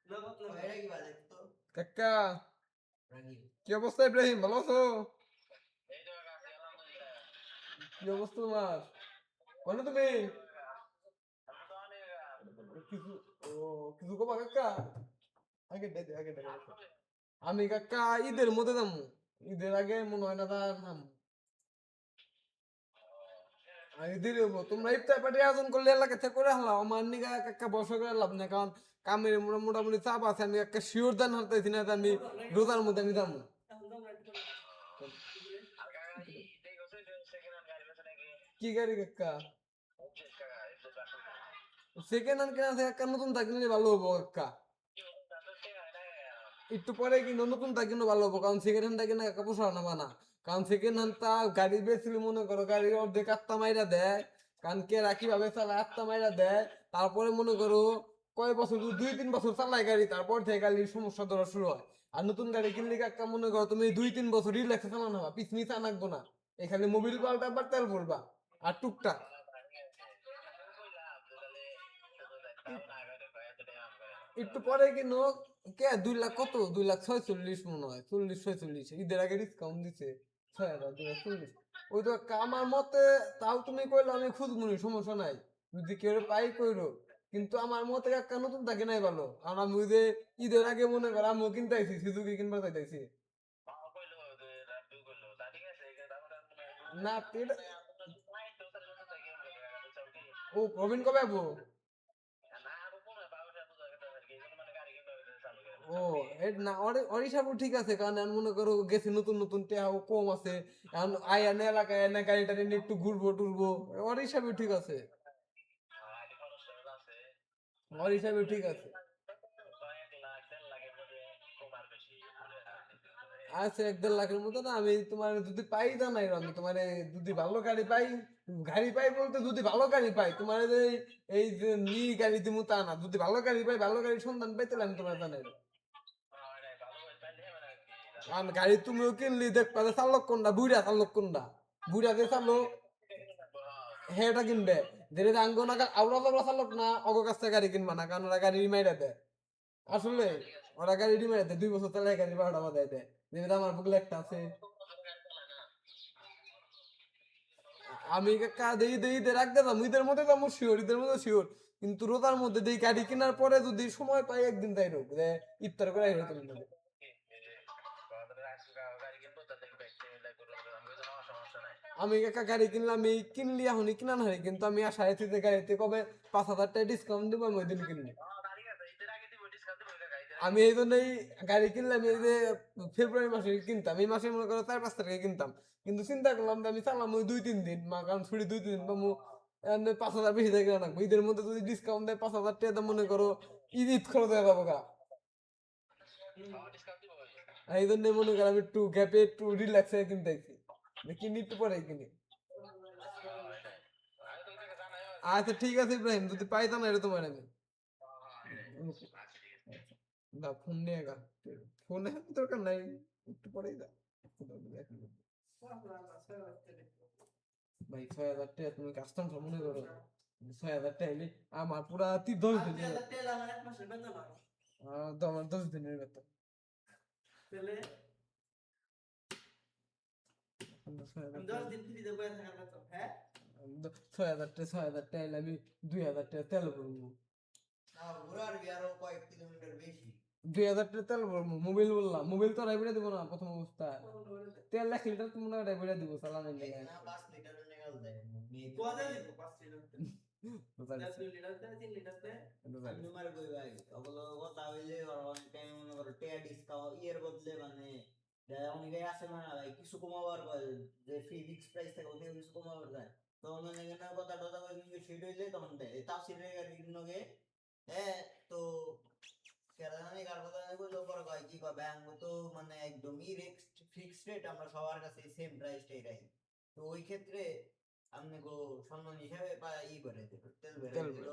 নগদ না এটা কি বাজে তো কাকা কি অবস্থা ইব্রাহিম ভালো আছো কি অবস্থা তোমার কোন তুমি কিছু ও কিছু কবা কাকা আগে দে আমি কাকা ঈদের মধ্যে যাবো ঈদের আগে মনে হয় না তার নাম ঈদের হইবো তোমরা ইফতার পার্টি আয়োজন করলে এলাকা থেকে করে হালাও আমার নিগা কাকা বসে করে লাভ না কারণ কামের মোটামুটি চাপ আছে আমি একটা শিওর দান হারতেছি না যে আমি রোজার মধ্যে আমি যাবো কি গাড়ি কাকা সেকেন্ড হ্যান্ড কেনা থেকে একটা নতুন থাকলে ভালো হবো কাকা একটু পরে কিন্তু নতুন তা কিন্তু ভালো হবো কারণ সেকেন্ড হ্যান্ডটা কিনা কাকা পোষাও না মানা কারণ সেকেন্ড হ্যান্ডটা গাড়ি বেচলে মনে করো গাড়ি অর্ধেক আত্মা মাইরা দেয় কারণ কে রাখি ভাবে চালায় আত্মা মাইরা দেয় তারপরে মনে করো কয় বছর 2-3 বছর চালায় গাড়ি তারপর থেকে গাড়ির সমস্যা ধরা শুরু হয় আর নতুন গাড়ি কিনলে কাকা মনে করো তুমি 2-3 বছর রিল্যাক্সে চালানো হবা পিছনি চানাকবো না এখানে মোবিল পাল্টা তেল ভরবা আর টুকটাক একটু পরে কিন্তু কে 2 লাখ কত 2,46,000 মনে হয় 40-46 ঈদের আগে ডিসকাউন্ট দিছে 6,000 ওই তো আমার মতে তাও তুমি কইলো আমি খুঁজবুনি সমস্যা নাই যদি কেউ পাই কইরো কিন্তু আমার মতে একটা নতুন থাকে নাই ভালো আর আমি ওই যে ঈদের আগে মনে করো আমিও কিনতে আইছি সুজুকি কিনবার চাইতেছি না এটা ও প্রবীণ কবে আবো ও না ওর হিসাবও ঠিক আছে কারণ আমি মনে করো গেছি নতুন নতুন টেহাও কম আছে এখন আয়ানে এলাকায় এনে গাড়িটা নিয়ে একটু ঘুরবো টুরবো ওর হিসাবে ঠিক আছে ওর হিসাবে ঠিক আছে আছে 1-1.5 লাখের মতো না আমি তোমার যদি পাই জানাই আমি তোমার যদি ভালো গাড়ি পাই বলতে যদি ভালো গাড়ি পাই তোমার এই যে নি গাড়ি দিমু তা না যদি ভালো গাড়ি পাই ভালো গাড়ির সন্ধান পাই তাহলে আমি তোমার জানাই কারণ গাড়ি তুমিও কিনলি দেখবা যে চালক কোনটা বুড়া যে চালক হেটা কিনবে যেটা আঙ্গ না আউরা চালক না অগ কাছে গাড়ি কিনবা না কারণ ওরা গাড়ি রিমাইরা দেয় আসলে ওরা গাড়ি রিমাইরা দেয় 2 বছর চালায় গাড়ি 12টা বাজায় দেয় যেটা আমার বুকলে একটা আছে আমি কাকা দেই রাখতে যাবো ঈদের মধ্যে যাবো শিওর ঈদের মধ্যে শিওর কিন্তু রোজার মধ্যে দেই গাড়ি কেনার পরে যদি সময় পাই একদিন তাই রোগ যে ইফতার করে আইরো তুমি আমি কাকা গাড়ি কিনলাম এই কিনলি এখনই কিনা না কিন্তু আমি আশা আছি যে গাড়িতে কবে 5,000 টাকা ডিসকাউন্ট দিব আমি ওই দিন কিনবো আমি এই জন্যই গাড়ি কিনলাম এই যে ফেব্রুয়ারি মাসে কিনতাম এই মাসে মনে করো 4-5 তারিখে কিনতাম কিন্তু চিন্তা করলাম যে আমি চালাম ওই 2-3 দিন কারণ ছুটি 2-3 দিন পাবো 5,000 বেশি থেকে রাখবো ঈদের মধ্যে যদি ডিসকাউন্ট দেয় 5,000 টাকা মনে করো ঈদ খরচ হয়ে যাবো গা এই জন্য মনে করো আমি একটু গ্যাপে একটু রিল্যাক্স হয়ে কিনতেছি কিনি একটু পরে কিনি আচ্ছা ঠিক আছে ইব্রাহিম যদি পাইতাম না এটা তোমার আমি ওকে না ফোন নিয়ে গা ফোনে দরকার নাই একটু পরেই যা ভাই 6,000 টাকা তুমি কাস্টম মনে করো 6,000 টাকা এলে আমার পুরা 10 দিনের তেল আমার এক মাসের বেতন হয় তো আমার 10 দিনের বেতন তেলে 6,000 10 দিন ফ্রিতে বসে থাকার বেতন হ্যাঁ 6,000 টাকা এলে আমি 2,000 টাকা তেল ভরবো ঘোরার আরো কয়েক কিলোমিটার বেশি 2,000 টাকা তেল ভরবো মোবাইল বললাম মোবাইল তো রাইবেড়ে দেবো না প্রথম অবস্থা তেল 1 লিটার তো মনে হয় রাইবেড়ে দিব চালানের লেগে না 5 লিটার নেগাল দেয় কোয়াদা দিব 5 লিটার 10 লিটার 3 লিটার আমি তোমার কই ভাই ওগুলো কথা হইলে অনেক টাইম মনে করো টেয়া ডিসকাউন্ট ইয়ের বদলে মানে অনেকে আছে না ভাই কিছু কমাবার যে ফ্রি ফিক্স প্রাইস থাকে ওদের কিছু কমাবার যায় তো অনলাইনে কেন কথা টথা কই কিন্তু সেট হইলে তখন দেয় তাফসিরের গাড়ি নগে হ্যাঁ তো কেরানি কার কথা কইলো পরে কয় কি কয় ব্যাংক তো মানে একদমই ফিক্স রেট আমরা সবার কাছে সেম প্রাইসটাই রাখি তো ওই ক্ষেত্রে আপনি গো সম্মান হিসাবে ই করে তেল বেড়ে দিল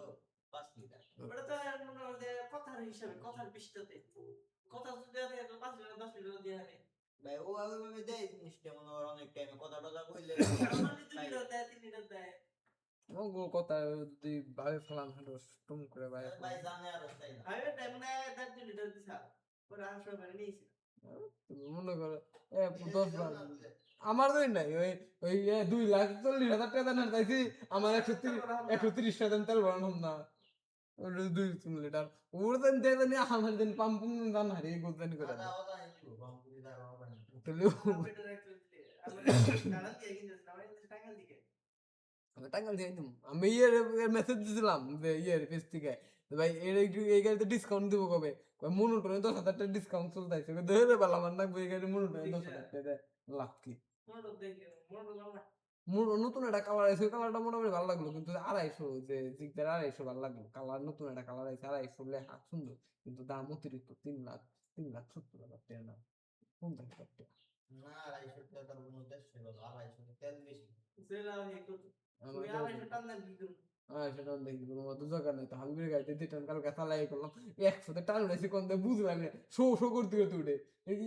5 লিটার ওটা তো মনে হয় যে কথার হিসাবে কথার পৃষ্ঠতে কথা যদি দেয় 5 লিটার 10 লিটার দিয়ে হবে ভাই ও ওইভাবে দেয় জিনিসটা মনে হয় অনেক টাইমে কথা টথা কইলে 2 লিটার দেয় 3 লিটার দেয় ও কথা যদি ভাবে ফেলাম হাঁটো টুম করে ভাই ভাই জানে আর তাই না আমি টাইম না 2 লিটার দিছা পরে আমি সব করে নিয়েছি মনে করো 10 বার আমার তো নাই ওই ওই 2,40,000 টাকা দেন চাইছি আমার 130 টাকা দেন তেল ভরানো না 2-3 লিটার ওর দেন দিয়ে দেন আমার দেন পাম্প দান হারি গোদান করে কথা কথা নিব বাম্পুরি দার বাবা তাহলে কম্পিউটার অ্যাক্চুয়ালি আমি কারণ দিয়ে কিনতেছি না আমি টাঙ্গাল দিকে আমি টাঙ্গাল দিয়ে দিম আমি মেসেজ দিছিলাম যে পেজ থেকে ভাই এর একটু এই গাড়িতে ডিসকাউন্ট দিব কবে মনোটনে 10,000 টাকা ডিসকাউন্ট চলতেছে ধরে বেলা আমার না এই গাড়ি মনোটনে 10,000 টাকা লাভ কি মোটর দেখে মোটর না নতুন একটা কালার আছে কালারটা মোটামুটি ভালো লাগলো কিন্তু 250 যে জিগদার 250 ভালো লাগলো কালার নতুন একটা কালার আছে 250 লেখা সুন্দর কিন্তু দাম অতিরিক্ত 3,70,000 টাকা না কোন টাকা না 250 টাকার মধ্যে ছিল 250 তেল বেশি সেলা একটু তুমি আমার আড়াইশো টান দেন কি করুন সেটা দেখি কোনো মতো দরকার নেই তো হাবিবের গাড়িতে দিতাম কালকে চালাই করলাম একসাথে টান উঠেছি কোন বুঝলাম না শো করতে করতে উঠে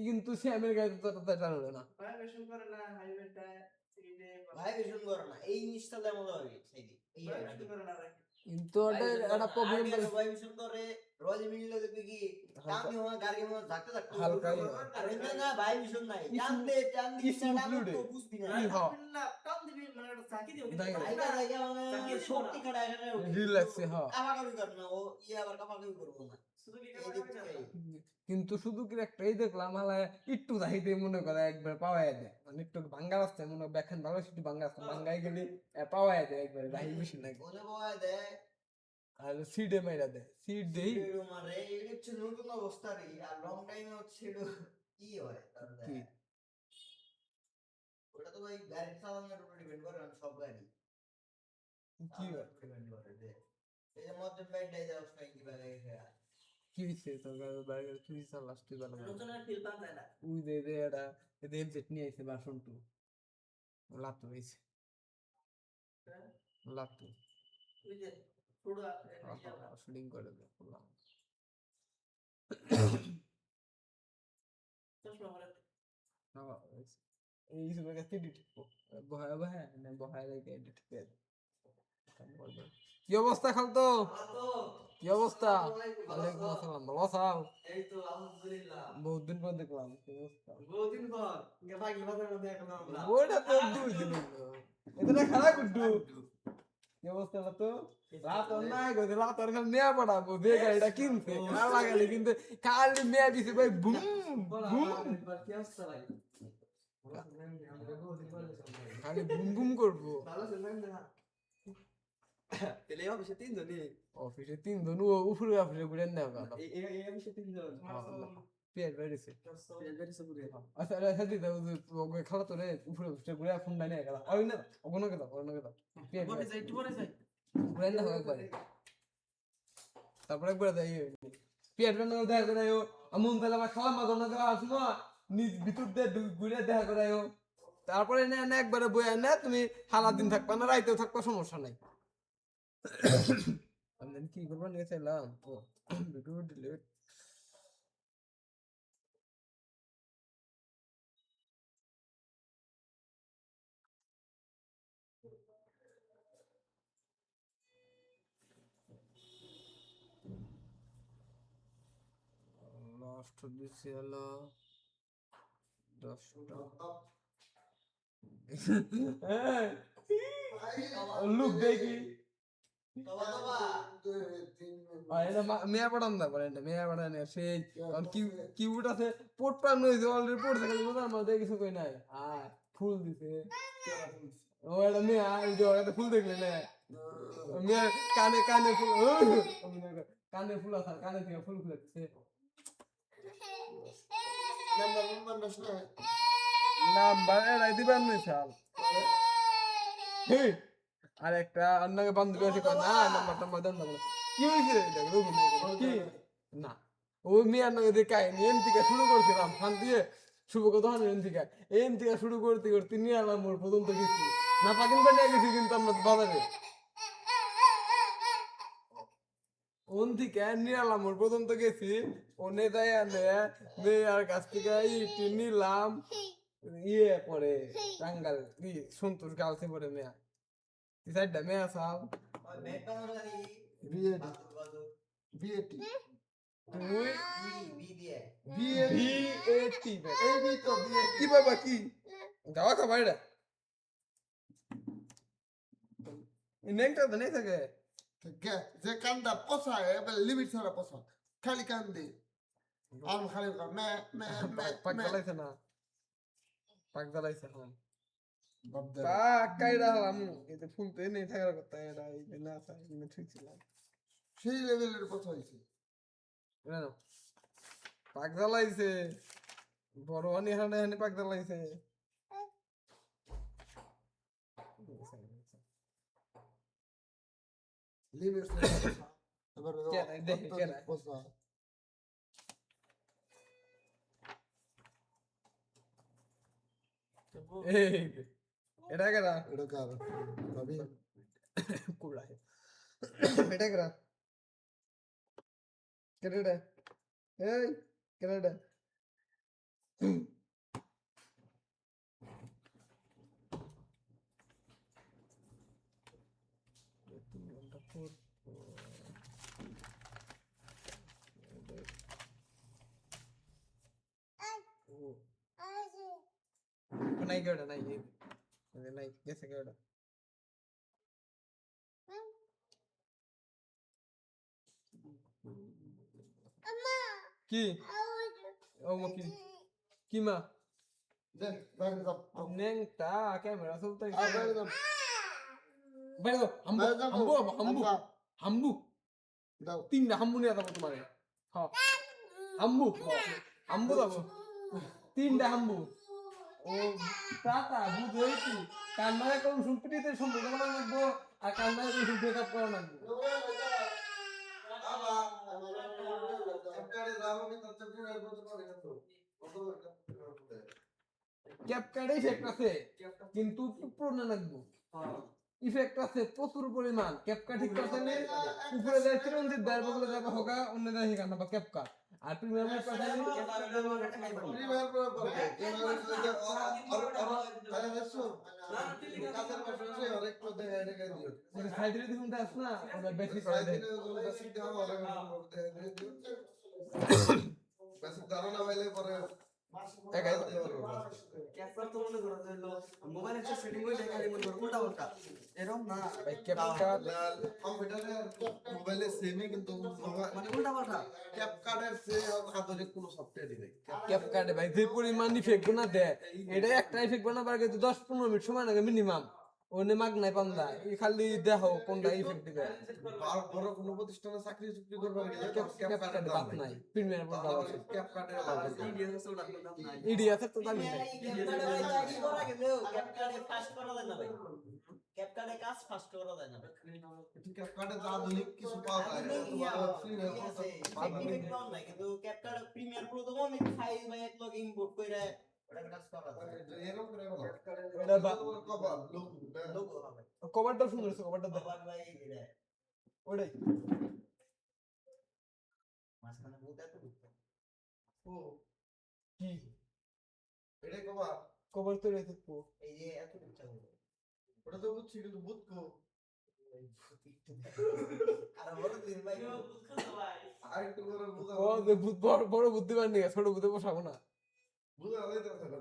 কিন্তু শ্যামের গাড়িতে তো টান উঠে না ভাইবেশন করে না হাইওয়েটা সিডে ভাই বেশন করো না এই জিনিসটা লেমন হবে সেই এই ভাইবেশন করে না কিন্তু একটা প্রবলেম ভাই বেশন করে রোজ মিললে দেখবি কি দামি হয় গাড়ি মধ্যে ধাক্কা ধাক্কা হালকা আরে না ভাই বেশন নাই টানতে তো বুঝবি না না টান দিবি মানে একটা চাকি দিও ভাইটা জায়গা মানে শক্তি খাড়া এখানে রিল্যাক্সে হ্যাঁ কামাকামি কর না ও আবার কামাকামি করবো না শুধু কি এই দিক থেকে কিন্তু শুধু কি একটাই দেখলাম হালা একটু যাইতে মনে করে একবার পাওয়া যায় মানে একটু ভাঙ্গা রাস্তায় মনে দেখেন ভালো একটু ভাঙ্গা রাস্তা ভাঙ্গাই গেলে পাওয়া যায় একবারে যাই বেশি নাই ওনে বয় দেয় আর সিডে মাইরা দেয় সিট দেই এরো মারে এটা হচ্ছে নতুন অবস্থা রে আর লং টাইম হচ্ছে এটা কি হয় কি ওটা তো ভাই গাড়ি চালানোর উপর ডিপেন্ড করে না সব গাড়ি কি হয় ডিপেন্ড করে যে এই যে মধ্যম ব্যান্ডে যাও সবাই কি ভাবে কি হইছে তো বার্গার কি হইছে লাস্ট বেলা নতুন আর ফিল পান যায় না উই দে দে এটা এতে এফজেট নিয়ে আইছে বাসন টু লাভ তো হইছে লাভ তো ওই যে পুরো শুটিং করে দে বললাম চশমা পরে এই সময় কাছে এডিট বহায় বহায় না বহায় লাগে এডিট করে কি অবস্থা খালতো কি অবস্থা ওয়ালাইকুম আসসালাম ভালো আছো এই তো আলহামদুলিল্লাহ বহুত দিন পর দেখলাম কি অবস্থা বহুদিন পর বাকি বাজার মধ্যে এখন আমরা ওটা তো 2 দিন হলো এটা খারাপ গুড্ডু কি অবস্থা তো রাত নাই গো রাত আর খালি নেয়া পড়া গো দে গাড়িটা কিনতে ভালো লাগালে কিন্তু কালি মেয়া দিছে ভাই বুম বুম কি অবস্থা ভাই খালি বুম বুম করবো ভালো শুনবেন না তেলে অফিসে 3 জনই অফিসে 3 জন উপরে অফিসে ঘুরে নেওয়া গেল এই অফিসে 3 জন পেট বেড়েছে বেরিয়েছে পুরো আচ্ছা আচ্ছা দিদা ওই খালা তো রে উপরে উঠে ঘুরে ফোন ডাইনে গেল আর না ওগুলো গেল পেট পরে যাই পরে যাই ঘুরে না হয় একবার তারপরে একবার যাই পেট বেড়ে দেখা করে আমন তাহলে আমার খালা মাঝে না দেওয়া আসবো নিজ ভিতর দিয়ে ঘুরে দেখা করে তারপরে না একবারে বইয়া না তুমি সারা দিন থাকবা না রাইতেও থাকবা সমস্যা নাই আমি কি করবো নিয়ে চাইলাম ও ভিডিও ডিলিট লাস্ট দিছি হলো 10টা লুক দেখি মেয়া পড়ান না বলেন মেয়া পড়ান সেই কারণ কিউট আছে পোটপান হইছে অলরেডি পড়ছে খালি বোঝার মধ্যে কিছু কই নাই আর ফুল দিছে ও এটা মেয়া এই যে ওটা ফুল দেখলে না মেয়া কানে কানে ফুল কানে ফুল আছে কানে থেকে ফুল ফুলাচ্ছে নাম্বার এরাই দিবেন না শাল আর একটা অন্যকে বান্ধবী আছে কয় না নাম্বারটা দেন না কি হয়েছে কি না ও মেয়ের নাকি দিয়ে কাহিনী এন থেকে শুরু করছিলাম ফান দিয়ে শুভ কথা এন থেকে শুরু করতে করতে নিয়ে আলাম ওর পর্যন্ত গেছি না পাকিন পাঠিয়ে গেছি কিন্তু আমরা বাজারে ওন থেকে নিয়ে আলাম ওর পর্যন্ত গেছি ওনে দেয় আনে মেয়ের কাছ থেকে ইটি নিলাম ইয়ে পরে টাঙ্গাল সন্তোষ গালছে পরে মেয়া সাইডটা মেয়া সাহ বিএটি তুই বিএটি বিএটি এই তো বিএটি কি বাবা কি গাওয়া খাবার এটা নেংটা তো নেই থাকে যে কান্দা পচা এবার লিমিট ছাড়া পচা খালি কান্দে আর খালি মে মে মে পাক জ্বালাইছে না পাক জ্বালাইছে এখন বাবদা পাক কাইরা হলাম কিন্তু ফুল তো নেই থাকার কথা এটা এই না চাই আমি ঠিক ছিলাম সেই লেভেলের পচা হইছে জানো পাক জ্বালাইছে বড় হানি হানি হানি পাক জ্বালাইছে লিমিট ছাড়া পচা এবার দেখে কেনা পচা এই এটা কেনা এটা কার ভাবি কুড়া এটা কেনা কেনা এই কেনা নাই কেউটা নাই নাই গেছে কেউটা কি ও কি কি মা দে বাইরে যাও নেংটা ক্যামেরা চলতে বাইরে যাও বাইরে দাও হাম্বু হাম্বু হাম্বু হাম্বু দাও তিনটা হাম্বু নিয়ে যাবো তোমারে হ্যাঁ হাম্বু হাম্বু যাবো তিনটা হাম্বু ও টাটা বুঝেছি কান্নায় কোন সুপ্রিতে সম্পর্ক করা লাগবো আর কান্নায় কোন ব্রেকআপ করা লাগবো ক্যাপকার্ড ইফেক্ট আছে কিন্তু পুরনো লাগবো ইফেক্ট আছে প্রচুর পরিমাণ ক্যাপকার্ড ঠিক করতে নেই উপরে যায় চিরঞ্জিত দায়ের বদলে যাবে হোকা অন্য দেয় হিকানা বা ক্যাপকার্ড আর প্রিমিয়ামের পাশে সাইডে দিন দাস না ওটা বেশি করে দেয় ধারণা পাইলে পরে একাই ক্যাপকাট তো মনে করো যে মোবাইল একটা সেটিং হয়ে যায় খালি মনে করো উল্টা উল্টা এরকম না ভাই ক্যাপকার্ড কম্পিউটারে মোবাইলে সেমই কিন্তু মানে উল্টা পাল্টা ক্যাপকার্ডের সে আধুনিক কোনো সফটওয়্যারই নেই ক্যাপকার্ডে ভাই যে পরিমাণ ইফেক্ট না দেয় এটা একটা ইফেক্ট বানাবার কিন্তু 10-15 মিনিট সময় লাগে মিনিমাম ওনে মাগ নাই পান্দা এই খালি দেখো কোনটা ইফেক্ট দিবে আর বড় কোনো প্রতিষ্ঠানে চাকরি চুক্তি করবার গেলে ক্যাপকার্ডে বাদ নাই প্রিমিয়ার পর ভালো আছে ক্যাপকার্ডের ইডি আছে তো দামি নাই ক্যাপকাটে ফাস্ট করা যায় না ভাই ক্যাপকাটে কাজ ফাস্ট করা যায় না ক্যাপকার্ডে যা আধুনিক কিছু পাওয়া যায় কিন্তু ক্যাপকাট প্রিমিয়ার প্রো তো অনেক ফাইল ভাই এক লগ ইম্পোর্ট কইরা ওটা কাজ করা যায় এরকম করে বলো এটা কভার লোগো লোগো হবে কভারটা সুন্দর আছে কভারটা দেখো ভাই ওটাই মাঝখানে ভূত এত ঢুকতো ও কি এটাই কবা কবর তো রেখে পো এই যে এত ঢুকছে ওটা তো বুঝছি কিন্তু ভূত কো আর বড় দিন ভাই আর একটু করে বুঝা ও যে ভূত বড় বড় বুদ্ধিমান নিয়ে ছোট ভূতে পোষাবো না বুঝা লাইতে থাকা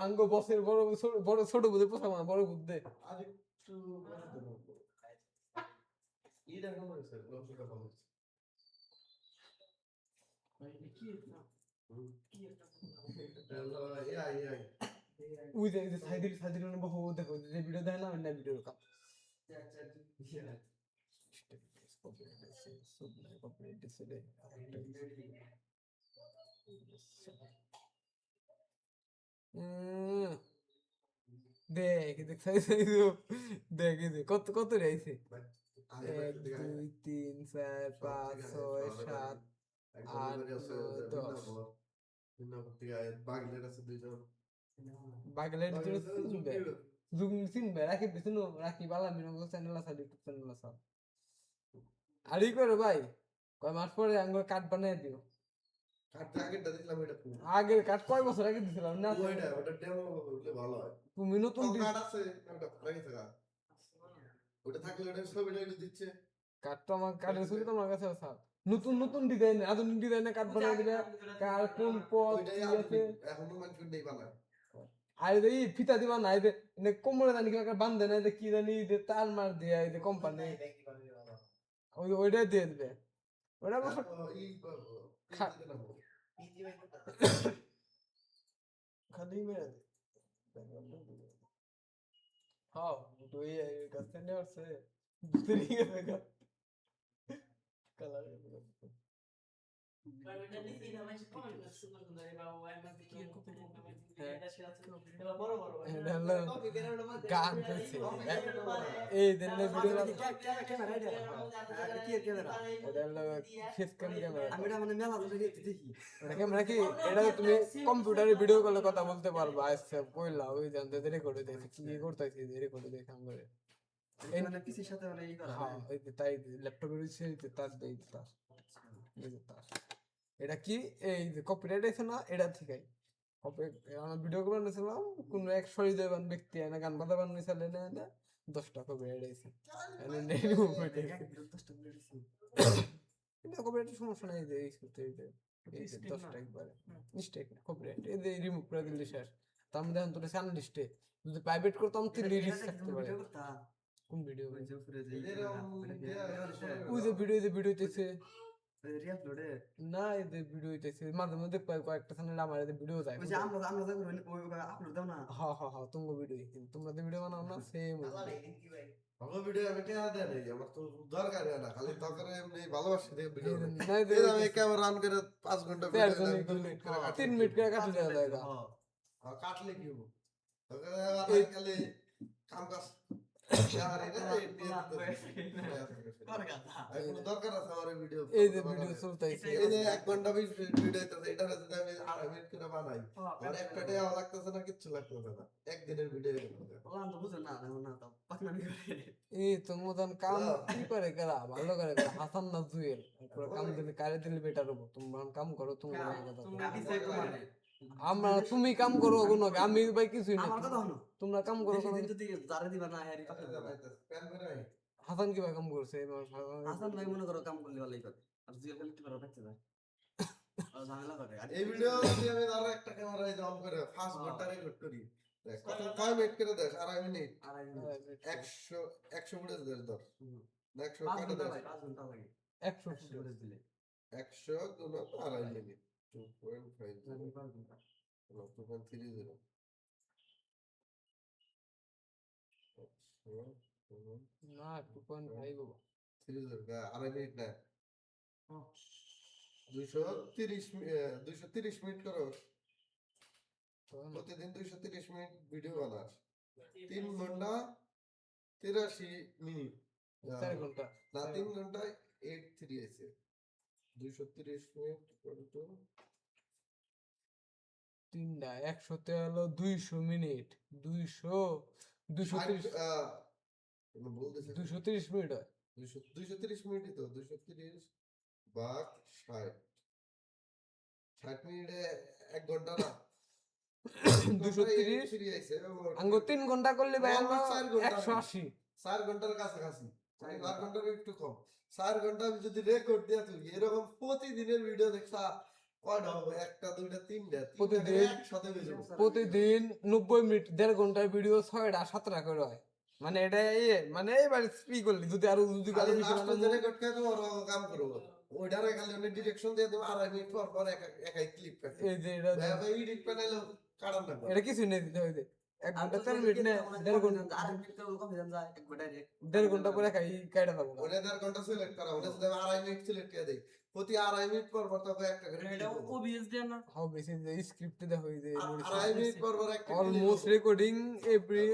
আঙ্গ বসের বড় বড় ছোট ভূতে পোষাবো না বড় ভূত দে আজ একটু এটা কেমন হয়েছে লক্ষ্যটা ভালো হয়েছে এআই এআই ওই যে সাইদির সাইদির বহু দেখো যে ভিডিও দেয় না অন্য ভিডিওর কাম দেখ দেখ সাইজ দেখ দেখ কত কত রয়েছে 1 2 3 4 5 6 7 বাগলের ভিতরে চিনবে জুম চিনবে রাখি পিছনে রাখি বালা মিনো চ্যানেল আছে ইউটিউব চ্যানেল আছে আরে করে ভাই কয় মাস পরে আঙ্গুর কাট বানায় দিও আগের কাট কয় বছর আগে দিছিলাম না তুমি নতুন কাটটা আমার কাটের ছবি তোমার কাছে আছে নতুন নতুন ডিজাইন আধুনিক ডিজাইনে কাট বানায় দিলে কার কোন পথ কি আছে আর এই ফিতা দিবা না এই যে কোমরে জানি কি বান্ধে না যে কি জানি যে তার মার দিয়ে এই যে কোম্পানি ওইটা দিয়ে দিবে ওটা অবশ্য খালি মেরে দে হ্যাঁ তুই এই কাছে নিয়ে আসছে বুঝতে গেছে গা কালার গান করছে এই দিন ভিডিও ফেস ক্যামেরা কি এটা তুমি কম্পিউটারে ভিডিও কলে কথা বলতে পারবা আচ্ছা কইলা ওই জানতে রেকর্ড হইতেছে কি করতেছি রেকর্ড দিয়ে কাম করে এই মানে পিসির সাথে মানে এই করা হ্যাঁ এই তাই ল্যাপটপের হইছে তার দেই তার এটা কি এই যে কপিরাইট আছে না এটা ঠিকই কপি আমরা ভিডিও করে নিয়েছিলাম কোন এক সরিদেবান ব্যক্তি না গান বাজাবার নিয়েছিল না 10 টাকা কপিরাইট আছে এনে নেই এটা কপিরাইট সমস্যা নাই যে এই করতে এই 10 টাকা একবারে মিস্টেক কপিরাইট এই যে রিমুভ করে দিলে শেষ তার মধ্যে এখন তোর চ্যানেল লিস্টে যদি প্রাইভেট করতাম তুই রিস্ক থাকতে পারে কোন ভিডিও ওই যে ভিডিও হইতেছে না এই যে ভিডিও হইতেছে মাঝে মধ্যে কয়েকটা চ্যানেল আমার এই ভিডিও যায় ওই যে আমরা যখন আপলোড দাও না হ্যাঁ হ্যাঁ হ্যাঁ তোমার ভিডিও তোমরা যে ভিডিও বানাও না সেম আমার ভিডিও আমি কেন দেয় নাই আমার তো দরকার না খালি দরকার এমনি ভালোবাসি দেখে ভিডিও আমি ক্যামেরা অন করে 5 ঘন্টা ভিডিও 3 মিনিট করে কাটলে দেওয়া যায় কাটলে কি হবো খালি কাম কাজ দরকার আছে আমার ভিডিও এই যে ভিডিও চলতেছে এই যে 1 ঘন্টা ভিডিও হইতাছে এটা যদি আমি 2.5 মিনিট করে বানাই মানে একটা টাকা লাগতেছে না কিছু লাগতেছে না একদিনের ভিডিও তো বুঝো না না তো পাকনামি করে এই তো মতন কাম কি করে করা ভালো করে করা হাসান না জুয়েল পুরো কাম দিলে কারে দিলে বেটার হবে তোমরা কাম করো তোমরা আমরা তুমি কাম করো কোনো আমি ভাই কিছুই না আমার কথা হলো তোমরা কাম করো কোনো যদি জারে দিবা না হ্যারি পাকনা প্যান করে হাসান কি ভাই কাম করছে হাসান ভাই মনে করো কাম করলে ভালোই করে আর জুয়েল খালি একটু থাকতে যায় আর ঝামেলা করে এই ভিডিও যদি আমি ধরো একটা ক্যামেরা অন করে 5 ঘন্টা রেকর্ড করি দেখ কত কয় মিনিট করে দেখ 2.5 মিনিট 100 ফুটেজ দেখ ধর না 100 কাটা দেখ 5 ঘন্টা লাগে 100 ফুটেজ দিলে 100 গুণ 2.5 মিনিট 2.5 2.30 না 2.5 আড়াই মিনিট না 230 মিনিট করো প্রতিদিন 230 মিনিট ভিডিও বানাস 3 ঘন্টা 83 মিনিট 4 ঘন্টা না 3 ঘন্টায় 83 আছে 230 মিনিট টু 3 না 100 তে হলো 200 মিনিট 230 মিনিট হয় 230 মিনিটই তো 230 ভাগ 60 মিনিটে 1 ঘন্টা না 230 ফ্রি আইছে আঙ্গো 3 ঘন্টা করলে ভাই আমার 4 ঘন্টা 180 4 ঘন্টার কাছাকাছি 4 ঘন্টার একটু কম 4 ঘন্টা আমি যদি রেকর্ড দিয়া তুলি এরকম প্রতিদিনের ভিডিও দেখা কয়টা হবে একটা দুইটা তিনটা প্রতিদিন একসাথে হয়ে যাবে প্রতিদিন 90 মিনিট 1.5 ঘন্টার ভিডিও 6টা 7টা করে হয় মানে এটা মানে এবার স্পিক করলি যদি আরো খালি বেশি লাস্টে যে রেকর্ড করে তো ওরা কাম করবো ওইটারে খালি অনেক ডিরেকশন দিয়ে দেবো 2.5 মিনিট পর পর একাই ক্লিপ কাটে এই যে এটা ভাই এডিট প্যানেল কাটান না এটা কিছু নেই দিতে হইতে 1 ঘন্টা 4 মিনিট নে 1.5 ঘন্টা 1.5 ঘন্টা পরে খাই কাটা পাবো ওটা 1.5 ঘন্টা সিলেক্ট করা ওটা যদি 2.5 মিনিট সিলেক্ট করে দেই প্রতি 2.5 মিনিট পর পর তবে একটা করে এটা ওবিএস দিয়ে না হাউ বেশি যে স্ক্রিপ্টে দেখো এই যে 2.5 মিনিট পর পর একটা অলমোস্ট রেকর্ডিং এভরি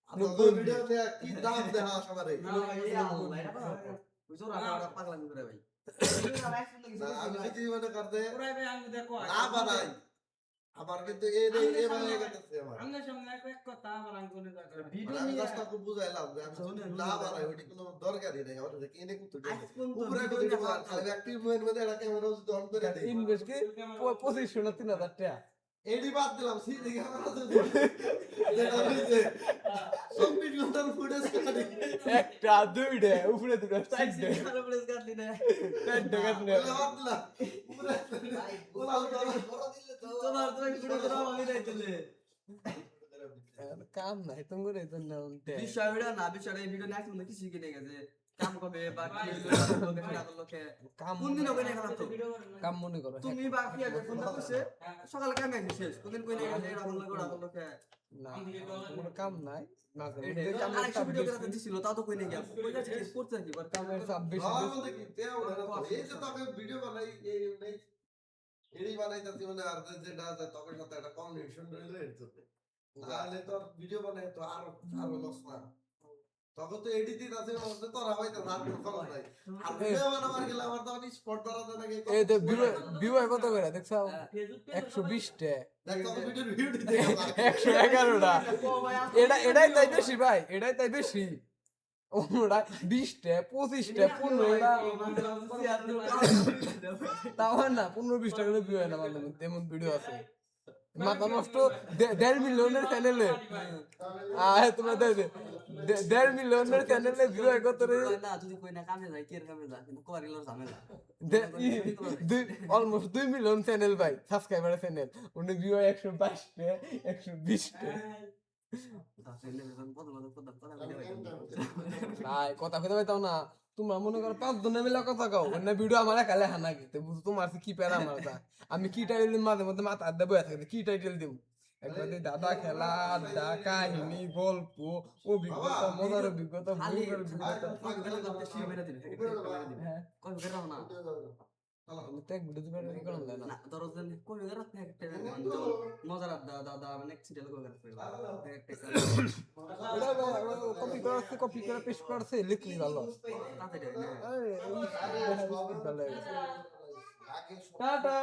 নব্বই ভিডিও দেয়া কি দাম দেখা সবারে আমি যদি মনে করতে পুরাই ভাই আমি দেখো না বানাই আমার কিন্তু এই এই ভালো গেছে আমার আমরা সামনে এক কথা আবার আমি কোনে দরকার মানে ভিডিও আমি নিয়ে রাস্তা খুব বুঝাইলাম যে আমি যদি না বানাই ওটি কোনো দরকারই নাই আমার দেখি এনে কিন্তু উপরে উপরে কিন্তু খালি অ্যাক্টিভ মোড মধ্যে এটা ক্যামেরা যদি অন করে দেই ইনভেস্ট কি 2500 না 3000 টাকা এডি বাদ দিলাম সিধে ক্যামেরা যদি যেটা হইছে 24 ঘন্টার ফুটেজ কাটি একটা দুইটা উপরে দুটো চারটে চারটে কাটলে বলে বাদ দিলাম উপরে গোলা কাম নাই তুমি করে তো না উনতে কাম কাম মনে করো তুমি বাকি আগে ফোন করছে সকালে কামে শেষ কোনদিন কই না এরা ফোন করে রাখলো কে না কোনো কাম নাই না আরেকটা ভিডিও করে দিছিল তাও তো কই না গিয়া কই যাচ্ছে কি করতে কি বার কামের 26 আমার মধ্যে কি তে ওরা এই যে তোকে ভিডিও বানাই এই নেই এডি বানাইতাছি মানে আর যেটা আছে তোকে সাথে একটা কমিউনিকেশন রইলো এর জন্য তাহলে তোর ভিডিও বানাই তো আরো লস না তখন তো এডি দিতে আছে মধ্যে তোরা হয়তো রাত খরচ নাই আর ভিডিও বানাবার গেলে আমার তো স্পট ধরাতে লাগে এই যে ভিউ কত করে দেখছো 120 টা দেখ তোকে ভিডিওর ভিউ দিতে 111 টা এটাই তাই বেশি ভাই এটাই তাই বেশি ওরা 20 টা 25 টা 15 টা তাও না 15-20 টা করে ভিউ হয় না মানে তেমন ভিডিও আছে মাথা নষ্ট 1.5 মিলিয়নের চ্যানেলে তোমরা 1.5 মিলিয়নের চ্যানেলে ভিউ হয় কত রে না তুই কই না কামে যাই কের কামে যা কিন্তু কোয়ারিলো ঝামেলা অলমোস্ট 2 মিলিয়ন চ্যানেল ভাই সাবস্ক্রাইবার চ্যানেল উনি ভিউ হয় 122 টা 120 টা ভাই কথা কইতে পাইতাও না তোমরা মনে করো 5 জনে মিলে কথা কও অন্য ভিডিও আমার একালে হানা গেতে বুঝছো তোমার কি প্যারা আমার তা আমি কি টাইটেল মাঝে মধ্যে মাথা আড্ডা বয়ে থাকে কি টাইটেল দেব একবার দাদা খেলা আড্ডা কাহিনী গল্প অভিজ্ঞতা মজার অভিজ্ঞতা ভয়ঙ্কর অভিজ্ঞতা হ্যাঁ কই করে না আমি তো এক ভিডিও দিবার রেডি করলাম না না দরজন কই করে রাখতে একটা মজার দাদা মানে এক্সিডেন্ট করে রাখতে কপি করে পেস্ট করছে লিখলি ভালো টাটা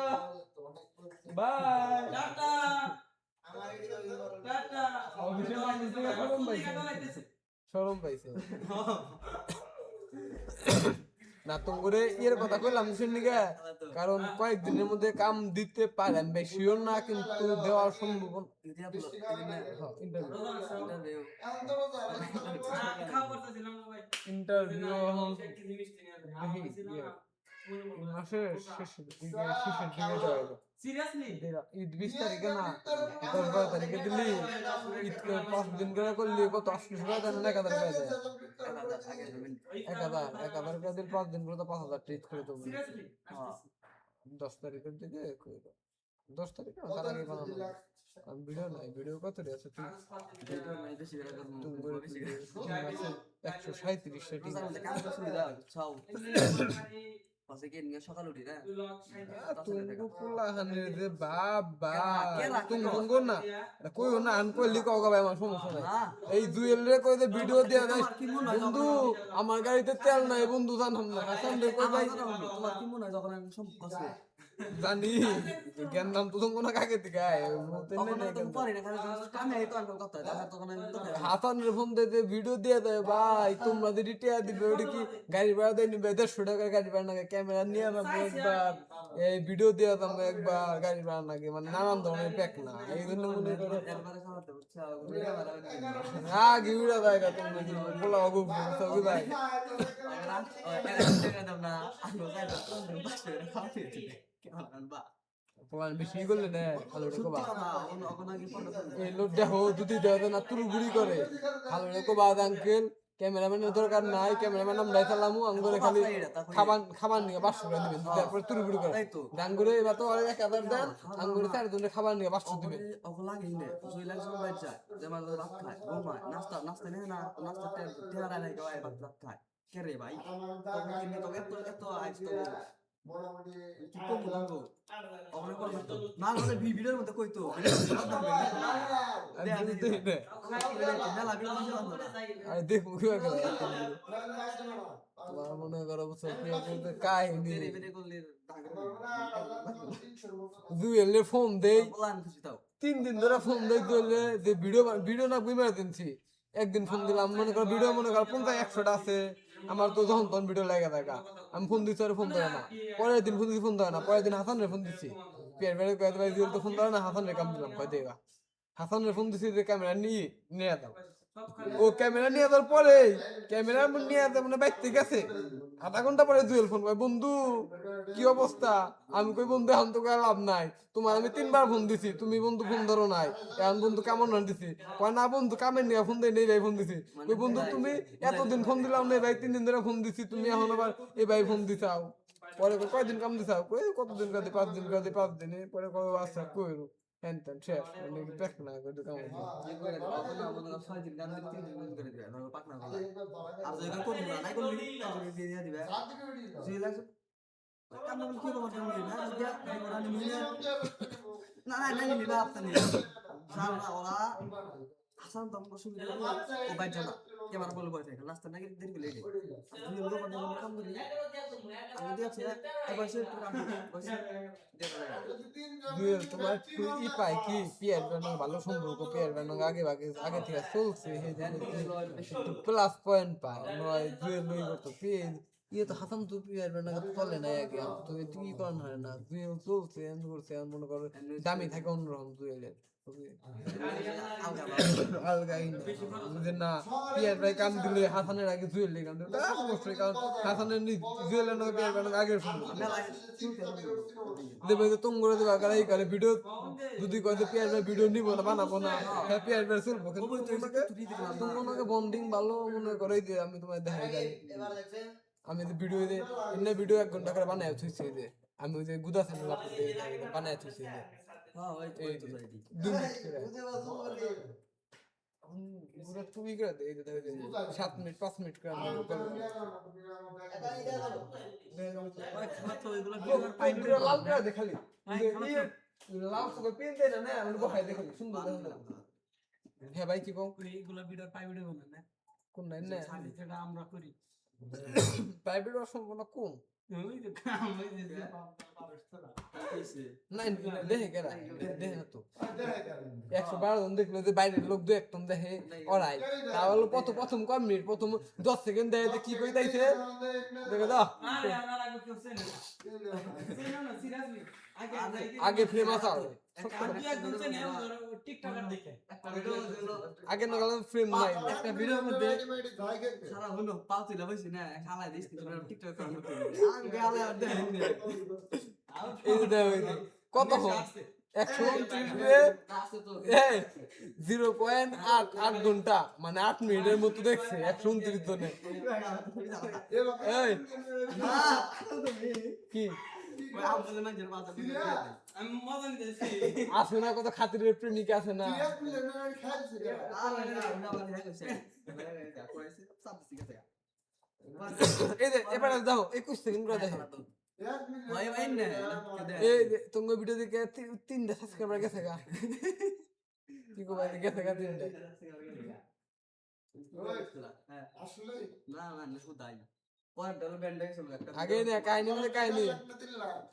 বাই টাটা টাটা অফিসের মানুষ থেকে শরম পাইছে না তুমি করে এর কথা কইলাম শুনি গে কারণ কয়েকদিনের মধ্যে কাম দিতে পারেন ভাই শিওর না কিন্তু দেওয়ার সম্ভব ইন্টারভিউ মাসের শেষের দিকে যাবে সিরিয়াসলি 20 তারিখে না 10-12 তারিখে দিলি ঈদ 5 দিন করে করলি কত 800 টাকা দেন না 1000 টাকা দেয় 1000 টাকা দিল 5 দিন করে তো 5000 ট্রিট করে দেবো সিরিয়াসলি 10 তারিখের দিকে 10 তারিখে তার আগে বানানো ভিডিও নাই ভিডিও কত রে আছে তুই ভিডিও নাই বেশি করে তুমি 137 সেটিং ছাও পাশে কে নিয়ে সকাল উঠি না তুমি পুলা হানে রে বাবা তুমি গঙ্গো না কই না আন কইলি কাও ভাই আমার সমস্যা নাই এই জুয়েল রে কই দে ভিডিও দিয়া দেয় বন্ধু আমার গাড়িতে তেল নাই বন্ধু জানাম না হাসান রে কই ভাই তোমার কি মনে হয় যখন আমি সব কষ্ট জানি জ্ঞান নাম তো কোনো কাকে থেকে হাসানের ফোন দিতে ভিডিও দিয়ে দেয় ভাই তোমরা যদি টিয়া দিবে ওটা কি গাড়ি ভাড়া দেয় নিবে 150 টাকা গাড়ি ভাড়া নাকি ক্যামেরা নিয়ে যাবো একবার এই ভিডিও দিয়ে যাবো একবার গাড়ি ভাড়া নাকি মানে নানান ধরনের প্যাক না এই জন্য মনে করো আগে উড়া জায়গা তুমি বলা অগুপ সবই ভাই তোমার বেশি করলে না ভালো রেখো বা এই লোক দেখো যদি দেখো না তুরু বুড়ি করে ভালো রেখো বা আঙ্কেল ক্যামেরাম্যানের দরকার নাই ক্যামেরাম্যান আমরা চালামু আঙ্গুরে খালি খাবার নিয়ে 500 টাকা দিবেন তারপরে তুরু বুড়ি করে আঙ্গুরে এবার তো 1000 দেন আঙ্গুরে 4 জনের খাবার নিয়ে 500 দিবেন ভিডিওর মধ্যে কইতো আর দেখো কি করে তোমার মনে করো কাহিনী জুয়েলের ফোন দেই 3 দিন ধরে ফোন দেই জুয়েলে যে ভিডিও না বুঝে দিনছি একদিন ফোন দিলাম মনে করো ভিডিও মনে করো 50-100টা আছে আমার তো যখন তখন ভিডিও লাগা থাকা আমি ফোন দিচ্ছি আর ফোন ধরে না পরের দিন ফোন দিচ্ছি ফোন ধরে না পরের দিন হাসানের ফোন দিচ্ছি পিয়ার বেড়ে কয়েকটা ভাই তো ফোন ধরে না হাসানের কাম দিলাম কয় দেগা হাসানের ফোন দিচ্ছি যে ক্যামেরা নিয়ে দাও ও ক্যামেরা নিয়ে যাওয়ার পরে ক্যামেরা নিয়ে যেতে মানে বাইক থেকে গেছে আধা ঘন্টা পরে জুয়েল ফোন কয় বন্ধু কি অবস্থা আমি কই বন্ধু এখন তো লাভ নাই তোমার আমি 3বার ফোন দিছি তুমি বন্ধু ফোন ধরো নাই এখন বন্ধু কেমন রান দিছি কয় না বন্ধু কামের নিয়ে ফোন দেই নেই ভাই ফোন দিছি ওই বন্ধু তুমি এতদিন ফোন দিলাম নেই ভাই 3 দিন ধরে ফোন দিছি তুমি এখন আবার এই ভাই ফোন দিছাও পরে কয়দিন কাম দিছাও কই কতদিন কাজে 5 দিন কাজে 5 দিনে পরে কয় আচ্ছা কইরো হ্যান্ড শেষ মানে ব্যাক না করে কাম হাসান তো আমার সুবিধা ও বাইর জানা ক্যামেরা বলে বসে লাস্ট নাকি দেরি করে লেগে আমি লোক বানাবো কাম করি আমি দিয়েছি একবার সে বসে জুয়েল তোমার ই পাই কি পিয়ার বানানো ভালো সম্পর্ক পিয়ার বানানো আগে থেকে চলছে একটু প্লাস পয়েন্ট পায় নয় জুয়েল লই করতো পেজ ইয়ে তো হাসান তো পিয়ার বানানো চলে না আগে তো তুই করান হয় না জুয়েল চলছে এন্ড করছে মনে করো দামি থাকে অন্যরকম জুয়েলের আলগাই না পিয়ার ভাই কাম দিলে হাসানের আগে জুয়েলের কাম দিলে অবশ্যই কারণ হাসানের জুয়েলের নয় পিয়ার বানানো আগের শুনবো দেবে তুম করে দেবা গাড়ি করে ভিডিও যদি কয় যে পিয়ার ভাই ভিডিও নিব না বানাবো না হ্যাঁ পিয়ার ভাই চলবো কিন্তু তোমাকে বন্ডিং ভালো মনে করে যে আমি তোমায় দেখাই যাই আমি যে ভিডিও যে এমনি ভিডিও 1 ঘন্টা করে বানায় থুইছি যে আমি ওই যে গুদা চ্যানেল আপলোড দিয়ে বানায় থুইছি যে হ্যাঁ ওই তো 2 মিনিট করে পুরো তুমি করে দে এই যে 7 মিনিট 5 মিনিট করে আমি লাল করে দে খালি লাল তো পেন দে না আমি বহাই দে খালি সুন্দর হ্যাঁ ভাই কি কও এইগুলা ভিডিও প্রাইভেট বানান না কোন নাই না যেটা আমরা করি প্রাইভেট সম্পূর্ণ কম ওই যে কাম ওই যে নাই দেখে কেরা দেখে না তো 112 জন দেখলো যে বাইরের লোক 2-1 জন দেখে ওরাই তাহলে প্রথম কম মিনিট প্রথম 10 সেকেন্ড দেখে যে কি কই তাইছে দেখে দাও আরে আমার আগে কেউ চেনে না সিরিয়াসলি আগে ফ্রেম আসা আমি একদম চেনে টিকটকার দেখে আগে না গেলাম ফ্রেম নাই একটা ভিডিওর মধ্যে সারা হলো পাও তুলে বসি না খালা দিস টিকটক করে আমি গালে আর দেন এই যে কত 0.8 ঘন্টা মানে 8 মিনিটের মতো দেখছে 129 জনে এই কি আমি মজা নিতেছি আছে না কত খাতিরের প্রেমিক আছে না এই যে এবারে দাও 21 সেকেন্ড করে দেখো এই তোমার ভিডিও দেখে 3টা সাবস্ক্রাইবার গেছে গা কি কো ভাই গেছে গা 3টা আসলে না না শুধাই পয়েন্ট হলো ব্যান্ড হয়ে গেছিল একটা আগে না কাহিনী মানে কাহিনী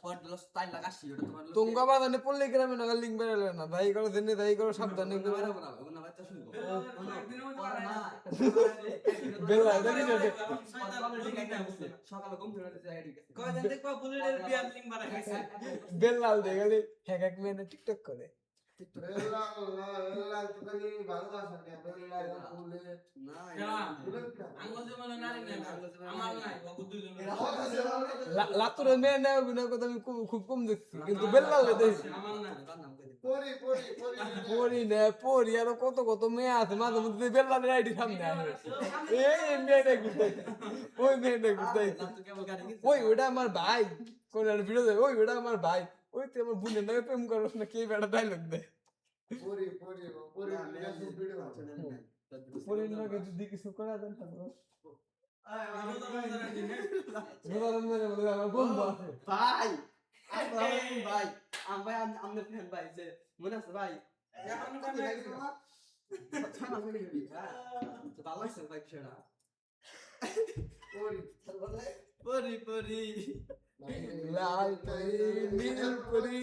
পয়েন্ট হলো 4 লাখ 80 ওটা তোমার তোমরা বাদানে পড়লে গ্রামে নাগাল লিঙ্ক বেরোলে না ভাই করো জেনে তাই করো সাবধানে করো ওগুলো বাচ্চা শুনবো বেলা দেখি যাবে সকালে ঘুম থেকে উঠে যাই ঠিক আছে কয়দিন দেখবা বুলেটের বিয়ার লিঙ্ক বানাই গেছে বেলাল দে গেলে এক মেনে টিকটক করে না আঙ্গুল জমানো নারী নাই আমার নাই বাবু দুইজন লাতুরে মেয়ে নেয় অভিনয় কথা আমি খুব কম দেখছি কিন্তু বেলাল দেখছি আমার নাই পরি নে পরি আর কত কত মেয়ে আছে মাঝে মধ্যে বেলালের আইডি সামনে আসে এই মেয়েটা ঘুরতে ওই মেয়েটা ঘুরতে তো কেবল গাড়ি ওই ওটা আমার ভাই কোন আর ভিডিও দেয় ওই ওটা আমার ভাই ওই তো আমার বোনের নামে প্রেম করছ না কে বেটা ডায়লগ দেয় পরির নাকি যদি কিছু করা দেন তাহলে বিনোদন মেরে বলে আমার বন্ধু আছে ভাই ভাই ভাই আমাদের ফ্রেন্ড ভাই যে মনে আছে ভাই ভালো লাগছে ভাই বিষয়টা পরি পরি লাল পরি নীল পরি